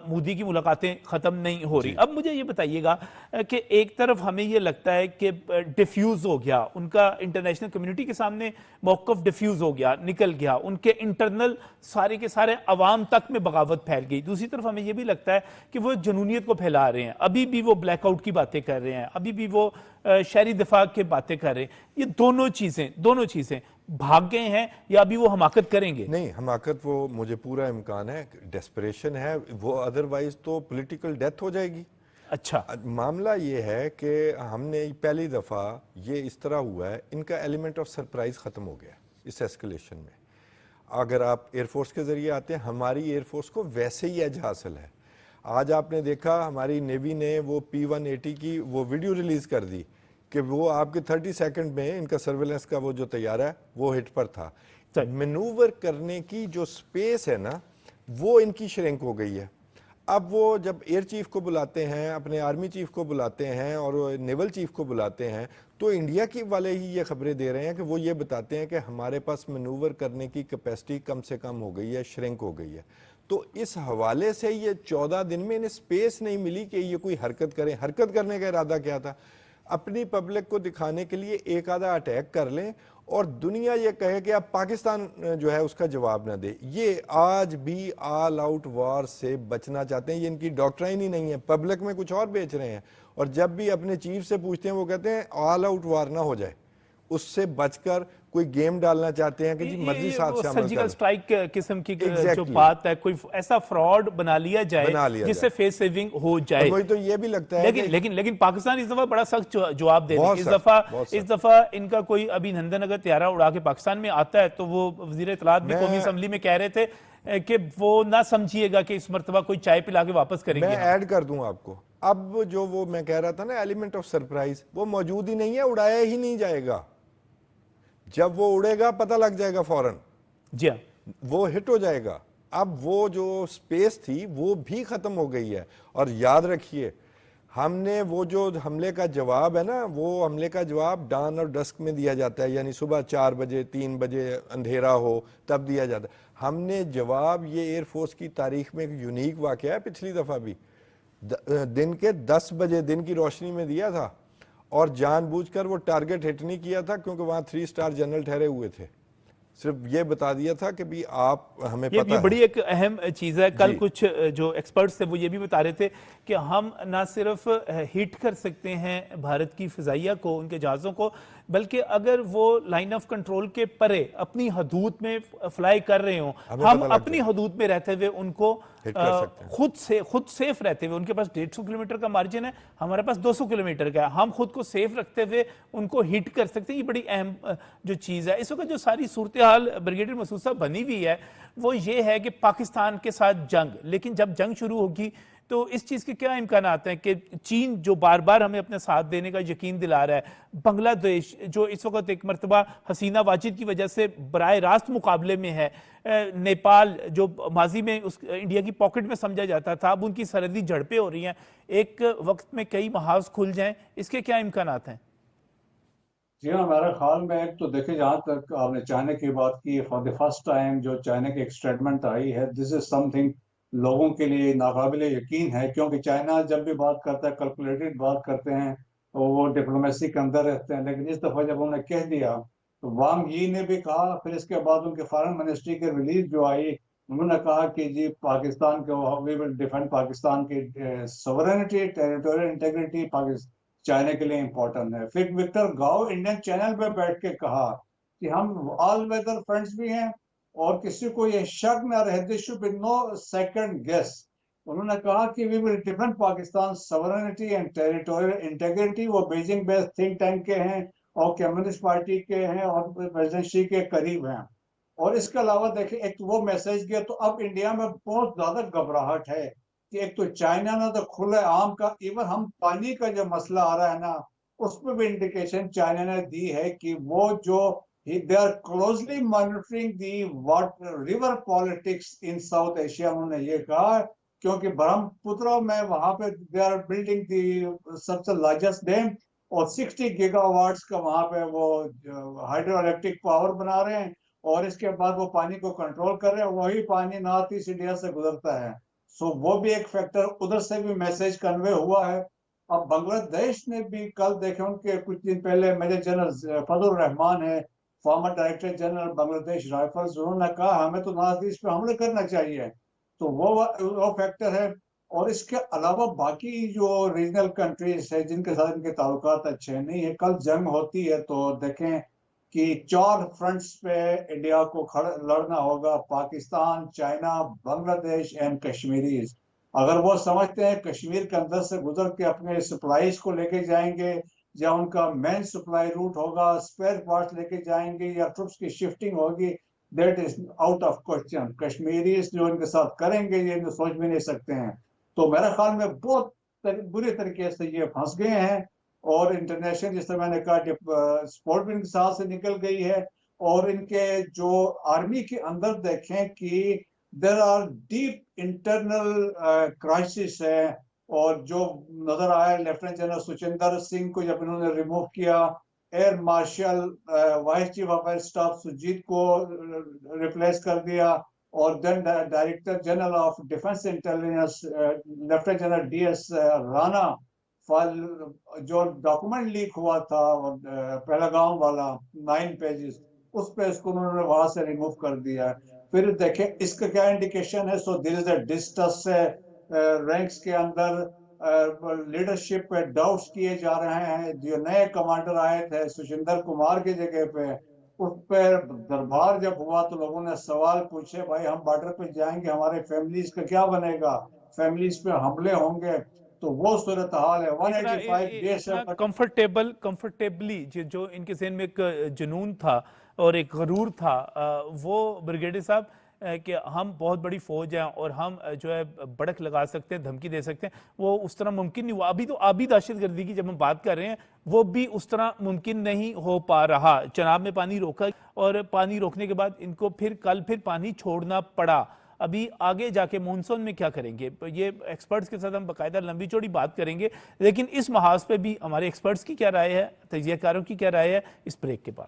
मोदी की मुलाकातें खत्म नहीं हो रही। अब मुझे ये बताइएगा कि एक तरफ हमें ये लगता है कि डिफ्यूज हो गया उनका, इंटरनेशनल कम्युनिटी के सामने मौकफ डिफ्यूज हो गया, निकल गया, उनके इंटरनल सारे के सारे अवाम तक में बगावत फैल गई। दूसरी तरफ हमें ये भी लगता है कि वो जनूनियत को फैला रहे हैं, अभी भी वो ब्लैकआउट की बातें कर रहे हैं, अभी भी वो शहरी दिफा की बातें कर रहे हैं। ये दोनों चीजें भाग गए हैं या अभी वो हमाकत करेंगे? नहीं, हमाकत वो मुझे पूरा इम्कान है, डेस्परेशन है वो, अदरवाइज तो पॉलिटिकल डेथ हो जाएगी। अच्छा, मामला ये है कि हमने पहली दफ़ा ये इस तरह हुआ है, इनका एलिमेंट ऑफ सरप्राइज ख़त्म हो गया इस एस्केलेशन में। अगर आप एयरफोर्स के ज़रिए आते हैं, हमारी एयरफोर्स को वैसे ही एज हासिल है। आज आपने देखा हमारी नेवी ने वो P-180 की वो वीडियो रिलीज़ कर दी कि वो आपके 30 सेकंड में इनका सर्वेलेंस का वो जो तैयारा है वो हिट पर था। मैनूवर करने की जो स्पेस है ना, वो इनकी श्रिंक हो गई है। अब वो जब एयर चीफ को बुलाते हैं, अपने आर्मी चीफ को बुलाते हैं और नेवल चीफ को बुलाते हैं, तो इंडिया की वाले ही ये खबरें दे रहे हैं कि वो ये बताते हैं कि हमारे पास मैनूवर करने की कैपेसिटी कम से कम हो गई है, श्रिंक हो गई है। तो इस हवाले से ये 14 दिन में इन्हें स्पेस नहीं मिली कि ये कोई हरकत करें। हरकत करने का इरादा क्या था? अपनी पब्लिक को दिखाने के लिए एक आधा अटैक कर लें और दुनिया ये कहे कि अब पाकिस्तान जो है उसका जवाब ना दे। ये आज भी ऑल आउट वॉर से बचना चाहते हैं, ये इनकी डॉक्ट्राइन ही नहीं है। पब्लिक में कुछ और बेच रहे हैं, और जब भी अपने चीफ से पूछते हैं वो कहते हैं ऑल आउट वॉर ना हो जाए, उससे बचकर कोई गेम डालना चाहते हैं कि जी मर्जी साथ से सर्जिकल स्ट्राइक किस्म की जो बात है, कोई ऐसा फ्रॉड बना लिया जाए जिससे फेस सेविंग हो जाए। वही तो ये भी लगता है लेकिन पाकिस्तान इस दफा बड़ा सख्त जवाब दे रहा है। इस दफा इनका कोई अभिनंदन अगर त्यारा उड़ा के पाकिस्तान में आता है तो वो वजीर इत्तलात भी कौमी असम्बली में कह रहे थे कि वो ना समझिएगा कि इस मरतबा कोई चाय पिला के वापस करेंगे। मैं ऐड कर दूं आपको, अब जो वो मैं कह रहा था ना एलिमेंट ऑफ सरप्राइज, वो मौजूद ही नहीं है, उड़ाया ही नहीं जाएगा। जब वो उड़ेगा पता लग जाएगा फौरन, जी हाँ, वो हिट हो जाएगा। अब वो जो स्पेस थी वो भी खत्म हो गई है। और याद रखिए, हमने वो जो हमले का जवाब है ना, वो हमले का जवाब डान और डस्क में दिया जाता है, यानी सुबह 4 बजे 3 बजे अंधेरा हो तब दिया जाता है। हमने जवाब, ये एयरफोर्स की तारीख में एक यूनिक वाकया है, पिछली दफ़ा भी दिन के 10 बजे दिन की रोशनी में दिया था और जानबूझकर वो टारगेट हिट नहीं किया था क्योंकि वहाँ 3 स्टार जनरल ठहरे हुए थे। सिर्फ ये बता दिया था कि भी आप हमें ये पता बड़ी है। एक अहम चीज़ है। कल कुछ जो एक्सपर्ट्स थे वो ये भी बता रहे थे कि हम ना सिर्फ हिट कर सकते हैं भारत की फिजाइया को, उनके जहाज़ों को, बल्कि अगर वो लाइन ऑफ कंट्रोल के परे अपनी हदूद में फ्लाई कर रहे हो, हम अपनी हदूद में रहते हुए उनको खुद सेफ रहते हुए, उनके पास 150 किलोमीटर का मार्जिन है, हमारे पास 200 किलोमीटर का है, हम खुद को सेफ रखते हुए उनको हिट कर सकते हैं। ये बड़ी अहम जो चीज़ है। इस वक्त जो सारी सूरत हाल ब्रिगेडियर मसूद साहब बनी हुई है वो ये है कि पाकिस्तान के साथ जंग, लेकिन जब जंग शुरू होगी तो इस चीज़ के क्या इम्कान आते हैं कि चीन जो बार बार हमें अपने साथ देने का यकीन दिला रहा है, बांग्लादेश जो इस वक्त एक मरतबा हसीना वाजिद की वजह से बराह रास्त मुकाबले में है, नेपाल जो माजी में उस इंडिया की पॉकेट में समझा जाता था, अब उनकी सरहदी झड़पें हो रही हैं, एक वक्त में कई महाज खुल जाएं, इसके क्या इम्कान हैं? जी हाँ, मेरे ख्याल में एक तो देखिए, जहाँ तक आपने चाइना की बात की, फॉर द फर्स्ट टाइम जो चाइना की एक स्टेटमेंट आई है, दिस इज समथिंग लोगों के लिए नाकाबिले यकीन है, क्योंकि चाइना जब भी बात करता है कैलकुलेटेड बात करते हैं, तो वो डिप्लोमेसी के अंदर रहते हैं। लेकिन इस दफ़ा जब उन्होंने कह दिया तो वांग यी ने भी कहा, फिर इसके बाद उनके फॉरेन मिनिस्ट्री की रिलीज जो आई, उन्होंने कहा कि जी पाकिस्तान को, वी विल डिफेंड पाकिस्तान की सॉवरेनिटी, टेरिटोरियल इंटेग्रिटी चाइना के लिए इंपॉर्टेंट है। फिर विक्टर गाओ इंडियन चैनल पे बैठ के कहा कि हम ऑल वेदर फ्रेंड्स भी हैं और किसी को ये शक न रहे, this should be no second guess. उन्होंने कहा कि we will defend Pakistan sovereignty and territorial integrity. वो बीजिंग बेस्ड थिंक टैंक के हैं और कम्युनिस्ट पार्टी के हैं और प्रेसिडेंसी के करीब हैं। और इसके अलावा देखिए, एक तो वो मैसेज गया, तो अब इंडिया में बहुत ज्यादा घबराहट है कि एक तो चाइना ने तो खुले आम का, इवन हम पानी का जो मसला आ रहा है ना, उस पर भी इंडिकेशन चाइना ने दी है कि वो जो they are closely monitoring the water river politics in South Asia. उन्होंने ये कहा क्योंकि ब्रह्मपुत्र में वहां पे दे आर बिल्डिंग दी सबसे लार्जेस्ट डैम और 60 गीगावाट्स का वहां पे वो हाइड्रो इलेक्ट्रिक पावर बना रहे हैं और इसके बाद वो पानी को कंट्रोल कर रहे हैं। वही पानी नॉर्थ ईस्ट इंडिया से गुजरता है। सो वो भी एक फैक्टर, उधर से भी मैसेज कन्वे हुआ है। अब बांग्लादेश ने भी कल देखे, उनके कुछ दिन पहले मेजर जनरल फजल रहमान है, farmer director general Bangladesh rifles, उन्होंने कहा हमें तो नॉर्थ ईस्ट पे हमले करना चाहिए। तो वो फैक्टर है। और इसके अलावा बाकी जो रीजनल कंट्रीज है जिनके साथ इनके ताल्लुकात अच्छे नहीं है, कल जंग होती है तो देखें कि 4 फ्रंट्स पे इंडिया को लड़ना होगा, Pakistan, China, Bangladesh and Kashmiris. अगर वो समझते हैं कश्मीर के अंदर से गुजर के अपने सप्लाईज को लेके जाएंगे या उनका मेन सप्लाई रूट होगा, स्पेयर पार्ट्स लेके जाएंगे या ट्रुप्स की शिफ्टिंग होगी, that is out of question. Kashmiris जो इनके साथ करेंगे ये सोच भी नहीं सकते हैं। तो मेरे ख्याल में बहुत बुरे तरीके से ये फंस गए हैं और इंटरनेशनल, जिस तरह मैंने कहा, स्पोर्ट भी इनके साथ से निकल गई है। और इनके जो आर्मी के अंदर देखें कि there are deep internal crisis है। और जो नजर आया लेफ्टिनेंट जनरल सुचिंदर सिंह को जब इन्होंने रिमूव किया, air marshal vice chief of air staff Sujeet को रिप्लेस कर दिया, और then director general of defence intelligence lieutenant general DS Rana, जो डॉक्यूमेंट लीक हुआ था पहलगाम वाला 9 पेजेस, उस पे इसको उन्होंने वहां से रिमूव कर दिया। फिर देखें इसका क्या इंडिकेशन है। So there is a distress ranks के अंदर, लीडरशिप पे डाउट्स किए जा रहे हैं। जो नए कमांडर आए थे सुशिंदर कुमार की जगह पे, उस पर दरबार जब हुआ तो लोगों ने सवाल पूछे, भाई हम बॉर्डर पे जाएंगे, हमारे फैमिलीज का क्या बनेगा, फैमिलीज पे हमले होंगे। तो वो सूरत हाल है। 185 डेज कंफर्टेबली जो इनके ज़हन में एक जुनून था और एक गरूर था, वो ब्रिगेडियर साहब कि हम बहुत बड़ी फौज हैं और हम जो है बड़क लगा सकते हैं, धमकी दे सकते हैं, वो उस तरह मुमकिन नहीं हुआ। अभी तो आबी दहशतगर्दी की जब हम बात कर रहे हैं, वो भी उस तरह मुमकिन नहीं हो पा रहा। चनाब में पानी रोका और पानी रोकने के बाद इनको फिर कल फिर पानी छोड़ना पड़ा। अभी आगे जाके मानसून में क्या करेंगे, ये एक्सपर्ट्स के साथ हम बाकायदा लंबी चौड़ी बात करेंगे, लेकिन इस महाज पे भी हमारे एक्सपर्ट्स की क्या राय है, तजियाकारों की क्या राय है, इस ब्रेक के बाद।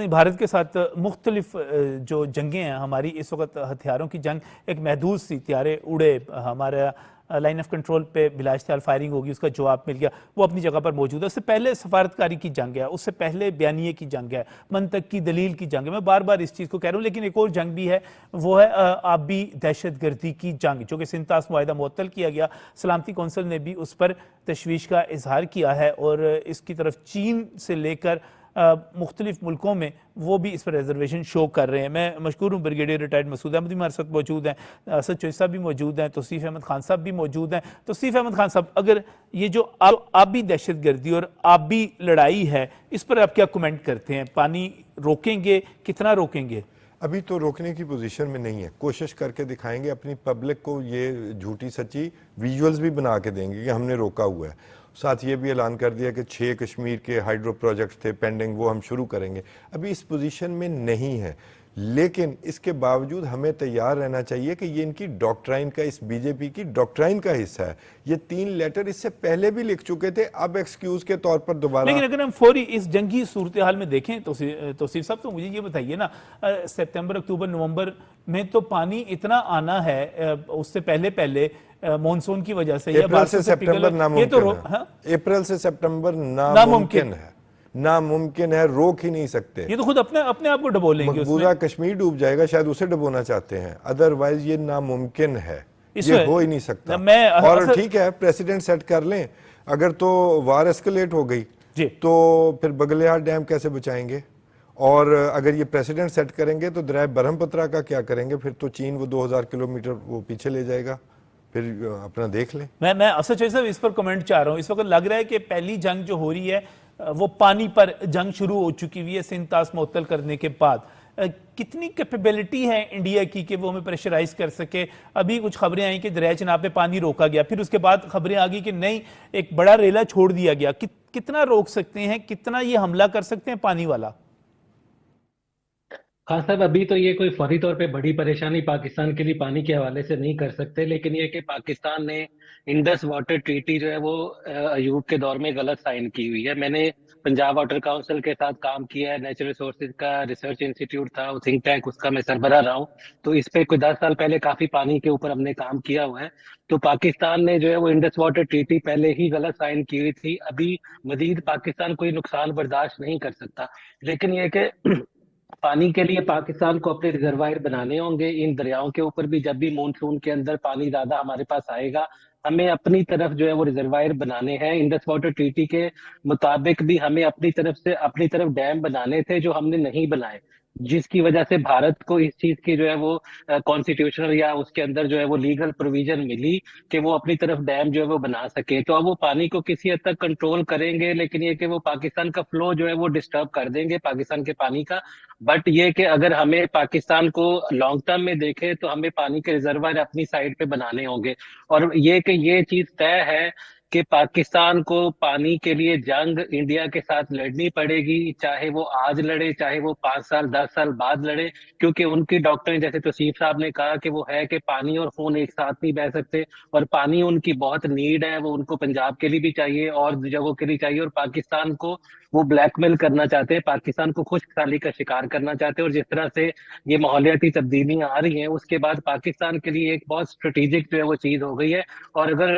भारत के साथ मुख्तलिफ जो जंगें हैं हमारी इस वक्त, हथियारों की जंग, एक महदूद सी त्यारे उड़े, हमारा लाइन ऑफ कंट्रोल पे बिलाश्ताल फायरिंग होगी, उसका जवाब मिल गया, वो अपनी जगह पर मौजूद है। उससे पहले सफारतकारी की जंग है, उससे पहले बयानिए की जंग है, मंतक की दलील की जंग है। मैं बार बार इस चीज़ को कह रहा हूँ, लेकिन एक और जंग भी है, वो है आबी दहशतगर्दी की जंग, जो कि सिंतास मुआहिदा मुअत्तल किया गया। सलामती कौंसिल ने भी उस पर तशवीश का इजहार किया है और इसकी तरफ चीन से लेकर मुख्तलिफ मुल्कों में वो भी इस पर रिजर्वेशन शो कर रहे हैं। मैं मशकूर हूँ ब्रिगेडियर रिटायर्ड मसूद अहमद भी हमारे साथ मौजूद हैं, असद चोइस साहब भी मौजूद हैं, तौसीफ अहमद खान साहब भी मौजूद हैं। तौसीफ अहमद खान साहब, अगर ये जो आबी दहशतगर्दी और आबी लड़ाई है, इस पर आप क्या कमेंट करते हैं? पानी रोकेंगे, कितना रोकेंगे? अभी तो रोकने की पोजीशन में नहीं है, कोशिश करके दिखाएंगे, अपनी पब्लिक को ये झूठी सच्ची विजुअल्स भी बना के देंगे कि हमने रोका हुआ है। साथ ये भी ऐलान कर दिया कि 6 कश्मीर के हाइड्रो प्रोजेक्ट्स थे पेंडिंग, वो हम शुरू करेंगे। अभी इस पोजीशन में नहीं है, लेकिन इसके बावजूद हमें तैयार रहना चाहिए कि ये इनकी डॉक्ट्राइन का, इस बीजेपी की डॉक्ट्राइन का हिस्सा है। ये 3 लेटर इससे पहले भी लिख चुके थे, अब एक्सक्यूज के तौर पर दोबारा। लेकिन अगर हम फौरी इस जंगी सूरत हाल में देखें तो तौसीफ साहब, तो मुझे ये बताइए ना, सितंबर, अक्टूबर, नवंबर में तो पानी इतना आना है, उससे पहले मानसून की वजह से, अप्रैल से सितंबर नामुमकिन है। अप्रैल से सितंबर नामुमकिन है, नामुमकिन है, रोक ही नहीं सकते। ये तो खुद अपने आप को डबो लेंगे, पूरा कश्मीर डूब जाएगा, शायद उसे डुबोना चाहते हैं, अदरवाइज ये नामुमकिन है, ये हो ही नहीं सकता। और ठीक है, प्रेसिडेंट सेट कर लें, अगर तो वार एस्केलेट हो गई तो फिर बगलियार डैम कैसे बचाएंगे? और अगर ये प्रेसिडेंट सेट करेंगे तो दरिया ब्रह्मपुत्र का क्या करेंगे? फिर तो चीन वो 2000 किलोमीटर वो पीछे ले जाएगा, फिर अपना देख लें। मैं असद चोइस साहब इस पर कमेंट चाह रहा हूँ। इस वक्त लग रहा है कि पहली जंग जो हो रही है वो पानी पर जंग शुरू हो चुकी हुई है सिंतास मुअत्तल करने के बाद। कितनी कैपेबिलिटी है इंडिया की कि वो हमें प्रेशराइज कर सके? अभी कुछ खबरें आई कि दरिया चिनाब पे पानी रोका गया, फिर उसके बाद खबरें आ गई कि नहीं, एक बड़ा रेला छोड़ दिया गया। कितना रोक सकते हैं, कितना ये हमला कर सकते हैं पानी वाला? हाँ साहब, अभी तो ये कोई फौरी तौर पे बड़ी परेशानी पाकिस्तान के लिए पानी के हवाले से नहीं कर सकते, लेकिन ये कि पाकिस्तान ने इंडस वाटर ट्रीटी जो है वो अयूब के दौर में गलत साइन की हुई है। मैंने पंजाब वाटर काउंसिल के साथ काम किया है, नेचुरल रिसोर्सेज का रिसर्च इंस्टीट्यूट था, वो थिंक टैंक, उसका मैं सरबराह रहा हूँ। तो इस पे कोई 10 साल पहले काफी पानी के ऊपर हमने काम किया हुआ है। तो पाकिस्तान ने जो है वो इंडस वाटर ट्रीटी पहले ही गलत साइन की हुई थी। अभी मजीद पाकिस्तान कोई नुकसान बर्दाश्त नहीं कर सकता, लेकिन ये कि पानी के लिए पाकिस्तान को अपने रिजर्वायर बनाने होंगे इन दरियाओं के ऊपर भी। जब भी मानसून के अंदर पानी ज्यादा हमारे पास आएगा, हमें अपनी तरफ जो है वो रिजर्वायर बनाने हैं। इंडस वाटर ट्रीटी के मुताबिक भी हमें अपनी तरफ डैम बनाने थे, जो हमने नहीं बनाए। जिसकी वजह से भारत को इस चीज की जो है वो कॉन्स्टिट्यूशनल या उसके अंदर जो है वो लीगल प्रोविजन मिली कि वो अपनी तरफ डैम जो है वो बना सके। तो अब वो पानी को किसी हद तक कंट्रोल करेंगे, लेकिन ये कि वो पाकिस्तान का फ्लो जो है वो डिस्टर्ब कर देंगे पाकिस्तान के पानी का। बट ये कि अगर हमें पाकिस्तान को लॉन्ग टर्म में देखे तो हमें पानी के रिजर्वायर अपनी साइड पे बनाने होंगे। और ये कि ये चीज तय है कि पाकिस्तान को पानी के लिए जंग इंडिया के साथ लड़नी पड़ेगी, चाहे वो आज लड़े चाहे वो 5 साल 10 साल बाद लड़े। क्योंकि उनकी डॉक्टर जैसे तौसीफ साहब ने कहा कि वो है कि पानी और खून एक साथ नहीं बह सकते, और पानी उनकी बहुत नीड है, वो उनको पंजाब के लिए भी चाहिए और जगहों के लिए चाहिए। और पाकिस्तान को वो ब्लैकमेल करना चाहते हैं, पाकिस्तान को खुश्क साली का शिकार करना चाहते हैं। और जिस तरह से ये माहौलियाती तब्दीलियां आ रही हैं उसके बाद पाकिस्तान के लिए एक बहुत स्ट्रेटेजिक जो है वो चीज हो गई है। और अगर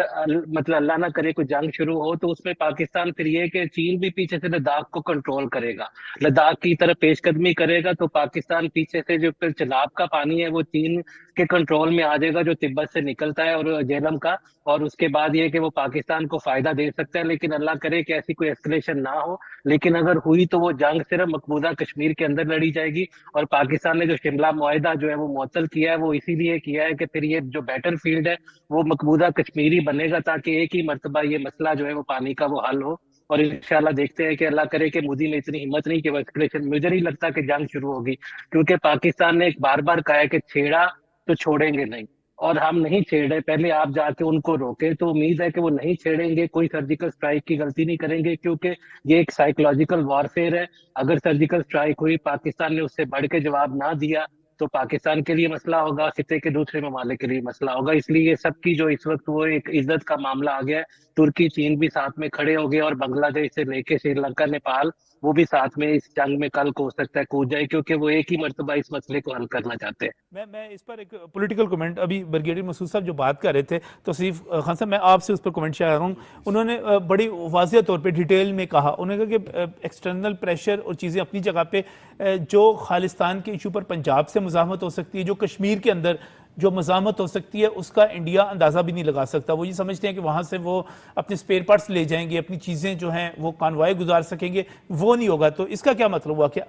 मतलब अल्लाह ना करे कोई जंग शुरू हो तो उसमें पाकिस्तान फिर ये कि चीन भी पीछे से लद्दाख को कंट्रोल करेगा, लद्दाख की तरफ पेशकदमी करेगा, तो पाकिस्तान पीछे से जो फिर चिनाब का पानी है वो चीन के कंट्रोल में आ जाएगा जो तिब्बत से निकलता है और झेलम का। और उसके बाद ये कि वो पाकिस्तान को फायदा दे सकता है। लेकिन अल्लाह करे कि ऐसी कोई एस्केलेशन ना हो, लेकिन अगर हुई तो वो जंग सिर्फ मकबूजा कश्मीर के अंदर लड़ी जाएगी। और पाकिस्तान ने जो शिमला मुआहिदा जो है वो मुअत्तल किया है वो इसीलिए किया है कि फिर ये जो बैटल फील्ड है वो मकबूजा कश्मीरी बनेगा, ताकि एक ही मरतबा ये मसला जो है वो पानी का वो हल हो। और इंशाल्लाह देखते हैं कि अल्लाह करे कि मोदी में इतनी हिम्मत नहीं कि वो एस्केलेशन, मुझे नहीं लगता कि जंग शुरू होगी, क्योंकि पाकिस्तान ने एक बार बार कहा है कि छेड़ा तो छोड़ेंगे नहीं। और हम नहीं छेड़ रहे, पहले आप जाके उनको रोके। तो उम्मीद है कि वो नहीं छेड़ेंगे, कोई सर्जिकल स्ट्राइक की गलती नहीं करेंगे, क्योंकि ये एक साइकोलॉजिकल वॉरफेयर है। अगर सर्जिकल स्ट्राइक हुई, पाकिस्तान ने उससे बढ़ के जवाब ना दिया तो पाकिस्तान के लिए मसला होगा, खिते के दूसरे ममालिक के लिए मसला होगा। इसलिए ये सबकी जो इस वक्त वो एक इज्जत का मामला आ गया है। तुर्की चीन भी साथ में खड़े हो गए और बांग्लादेश से लेके श्रीलंका नेपाल वो भी साथ में इस जंग में कल को हो सकता है कूद जाए, क्योंकि वो एक ही मरतबा इस मसले को हल करना चाहते हैं। मैं इस पर एक पॉलिटिकल कमेंट, अभी ब्रिगेडियर मसूद साहब जो बात कर रहे थे तौसीफ खान साहब, मैं आपसे उस पर कमेंट शेयर कर रहा हूँ। उन्होंने बड़ी वाज़ेह तौर पे डिटेल में कहा, उन्होंने कहा कि एक्सटर्नल प्रेशर और चीज़ें अपनी जगह पे, जो खालिस्तान के इशू पर पंजाब से मुज़ाहमत हो सकती है, जो कश्मीर के अंदर जो मज़ामत हो सकती है, उसका इंडिया अंदाज़ा भी नहीं लगा सकता। वो ये समझते हैं कि वहाँ से वो अपने स्पेयर पार्ट्स ले जाएंगे, अपनी चीज़ें जो हैं वो कानवाई गुजार सकेंगे, वो नहीं होगा। तो इसका क्या मतलब हुआ कि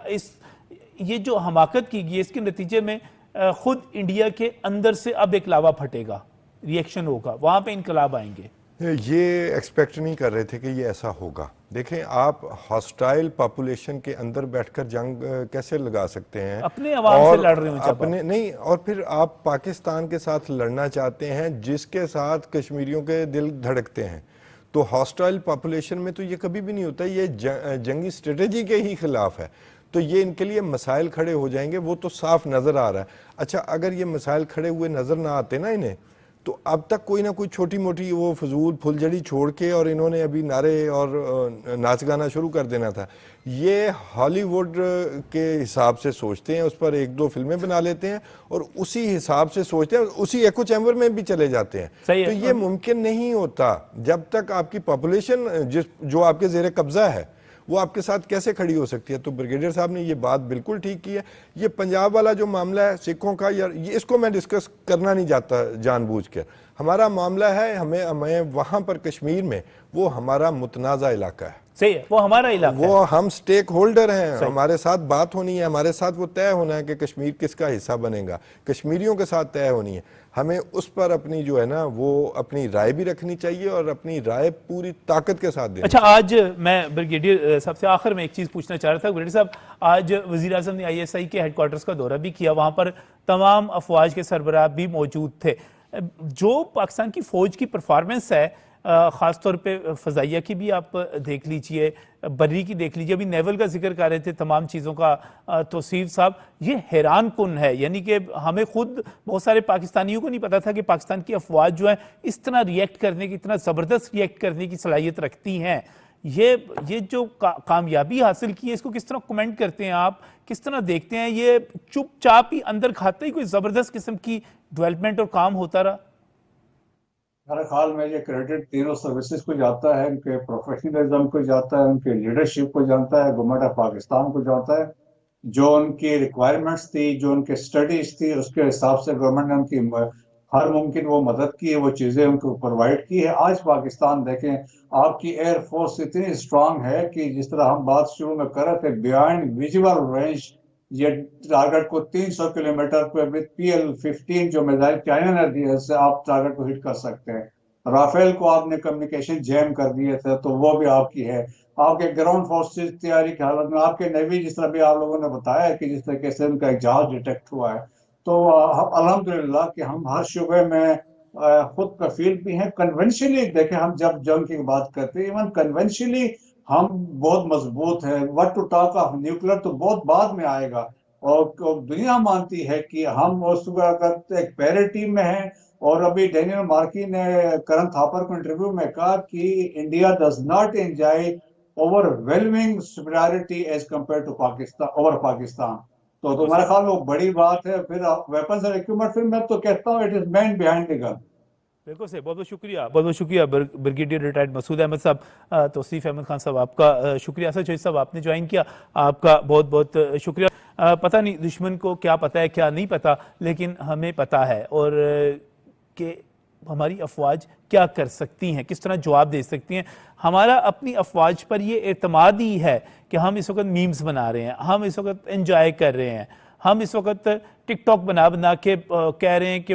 ये जो हमाकत की गई इसके नतीजे में खुद इंडिया के अंदर से अब एक लावा फटेगा, रिएक्शन होगा, वहाँ पे इनकलाब आएंगे। ये एक्सपेक्ट नहीं कर रहे थे कि ये ऐसा होगा। देखें, आप हॉस्टाइल पॉपुलेशन के अंदर बैठकर जंग कैसे लगा सकते हैं? अपने आवाम से लड़ रहे हो अपने नहीं, और फिर आप पाकिस्तान के साथ लड़ना चाहते हैं जिसके साथ कश्मीरियों के दिल धड़कते हैं। तो हॉस्टाइल पॉपुलेशन में तो ये कभी भी नहीं होता, ये जंगी स्ट्रेटेजी के ही खिलाफ है। तो ये इनके लिए मसाइल खड़े हो जाएंगे, वो तो साफ नज़र आ रहा है। अच्छा, अगर ये मसाइल खड़े हुए नज़र ना आते ना इन्हें, तो अब तक कोई ना कोई छोटी मोटी वो फजूल फुलझड़ी छोड़ के और इन्होंने अभी नारे और नाच गाना शुरू कर देना था। ये हॉलीवुड के हिसाब से सोचते हैं, उस पर 1-2 फिल्में बना लेते हैं और उसी हिसाब से सोचते हैं, उसी एको चैम्बर में भी चले जाते हैं। तो ये मुमकिन नहीं होता जब तक आपकी पॉपुलेशन जो आपके जेर कब्जा है वो आपके साथ कैसे खड़ी हो सकती है। तो ब्रिगेडियर साहब ने ये बात बिल्कुल ठीक की है। ये पंजाब वाला जो मामला है सिखों का, यार ये इसको मैं डिस्कस करना नहीं चाहता जानबूझकर। हमारा मामला है, हमें वहाँ पर कश्मीर में वो हमारा मुतनाज़ा इलाका है, सही है, वो हमारा इलाका वो है। हम स्टेक होल्डर हैं, हमारे साथ बात होनी है, हमारे साथ वो तय होना है कि कश्मीर किसका हिस्सा बनेगा, कश्मीरियों के साथ तय होनी है। हमें उस पर अपनी जो है ना वो अपनी राय भी रखनी चाहिए और अपनी राय पूरी ताकत के साथ देनी। अच्छा, आज मैं ब्रिगेडियर साहब से आखिर में एक चीज़ पूछना चाह रहा था। ब्रिगेडियर साहब, आज वज़ीर आज़म ने ISI के हेडक्वार्टर्स का दौरा भी किया, वहाँ पर तमाम अफवाज के सरबराह भी मौजूद थे। जो पाकिस्तान की फ़ौज की परफॉर्मेंस है, ख़ास तौर पे फ़ज़ाइया की भी आप देख लीजिए, बर्री की देख लीजिए, अभी नेवल का जिक्र कर रहे थे, तमाम चीज़ों का तौसीफ साहब, ये हैरान कुन है। यानी कि हमें खुद बहुत सारे पाकिस्तानियों को नहीं पता था कि पाकिस्तान की अफवाज जो है इस तरह रिएक्ट करने की, इतना ज़बरदस्त रिएक्ट करने की सलाहियत रखती हैं। ये जो कामयाबी हासिल की है, इसको किस तरह कमेंट करते हैं आप, किस तरह देखते हैं? ये चुपचाप ही अंदर खाते ही कोई ज़बरदस्त किस्म की डेवलपमेंट और काम होता रहा? मेरे ख्याल में ये क्रेडिट तीनों सर्विसेज को जाता है, उनके प्रोफेशनलिज्म को जाता है, उनके लीडरशिप को जाता है, गवर्नमेंट ऑफ पाकिस्तान को जाता है। जो उनकी रिक्वायरमेंट्स थी, जो उनके स्टडीज थी, उसके हिसाब से गवर्नमेंट ने उनकी हर मुमकिन वो मदद की है, वो चीज़ें उनको प्रोवाइड की है। आज पाकिस्तान देखें, आपकी एयरफोर्स इतनी स्ट्रांग है कि जिस तरह हम बात शुरू में कर रहे थे, बियॉन्ड विजुअल रेंज ये टारगेट को 300 किलोमीटर पे विद PL-15 जो मिसाइल चाइना ने दिए से आप टारगेट को हिट कर सकते हैं। राफेल को आपने कम्युनिकेशन जैम कर दिए थे तो वो भी आपकी है। आपके ग्राउंड फोर्सेस तैयारी की हालत में, आपके नेवी जिस तरह भी आप लोगों ने बताया कि जिस तरीके से उनका एक जहाज डिटेक्ट हुआ है, तो अल्हम्दुलिल्लाह कि हम हर शुबे में खुद कफील भी हैं। कन्वेंशनली देखें, हम जब जंग की बात करते हैं, इवन कन्वेंशनली हम बहुत मजबूत हैं। What to talk of nuclear तो बहुत बाद में आएगा। और दुनिया मानती है कि हम उस वक्त एक पैरिटी में हैं। और अभी डेनियल मार्की ने करण थापर को इंटरव्यू में कहा कि India does not enjoy overwhelming superiority as compare to Pakistan over Pakistan. तो मेरे ख्याल में वो बड़ी बात है। फिर वेपन्स और इक्विपमेंट, फिर मैं तो कहता हूँ it is man behind the gun. बिल्कुल सही। बहुत बहुत शुक्रिया ब्रिगेडियर रिटायर्ड मसूद अहमद साहब। तौसीफ अहमद खान साहब, आपका शुक्रिया। सर साहब, आपने ज्वाइन किया, आपका बहुत बहुत शुक्रिया। पता नहीं दुश्मन को क्या पता है क्या नहीं पता, लेकिन हमें पता है और कि हमारी अफवाज क्या कर सकती हैं, किस तरह जवाब दे सकती हैं। हमारा अपनी अफवाज पर ये एतमाद ही है कि हम इस वक्त मीम्स बना रहे हैं, हम इस वक्त एंजॉय कर रहे हैं, हम इस वक्त टिकटॉक बना बना के कह रहे हैं कि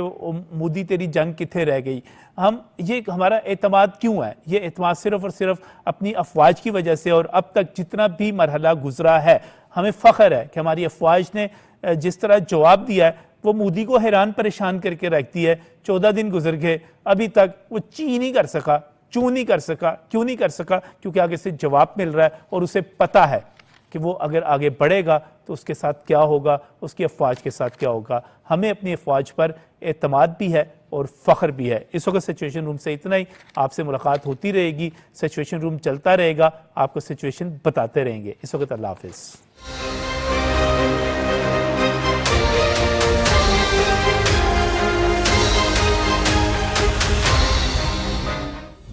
मोदी तेरी जंग किथे रह गई। हम ये हमारा एतमाद क्यों है? ये एतमाद सिर्फ और सिर्फ अपनी अफवाज की वजह से। और अब तक जितना भी मरहला गुजरा है, हमें फ़ख्र है कि हमारी अफवाज ने जिस तरह जवाब दिया है वो मोदी को हैरान परेशान करके रखती है। 14 दिन गुजर गए, अभी तक वो ची नहीं कर सका। क्यों नहीं कर सका? क्योंकि आगे से जवाब मिल रहा है और उसे पता है कि वो अगर आगे बढ़ेगा तो उसके साथ क्या होगा, उसकी अफवाज के साथ क्या होगा। हमें अपनी अफवाज पर एतमाद भी है और फ़ख्र भी है। इस वक्त सिचुएशन रूम से इतना ही। आपसे मुलाकात होती रहेगी, सिचुएशन रूम चलता रहेगा, आपको सिचुएशन बताते रहेंगे। इस वक्त अल्लाह हाफिज़।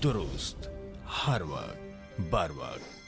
दुरुस्त हर वक्त बर वक्त।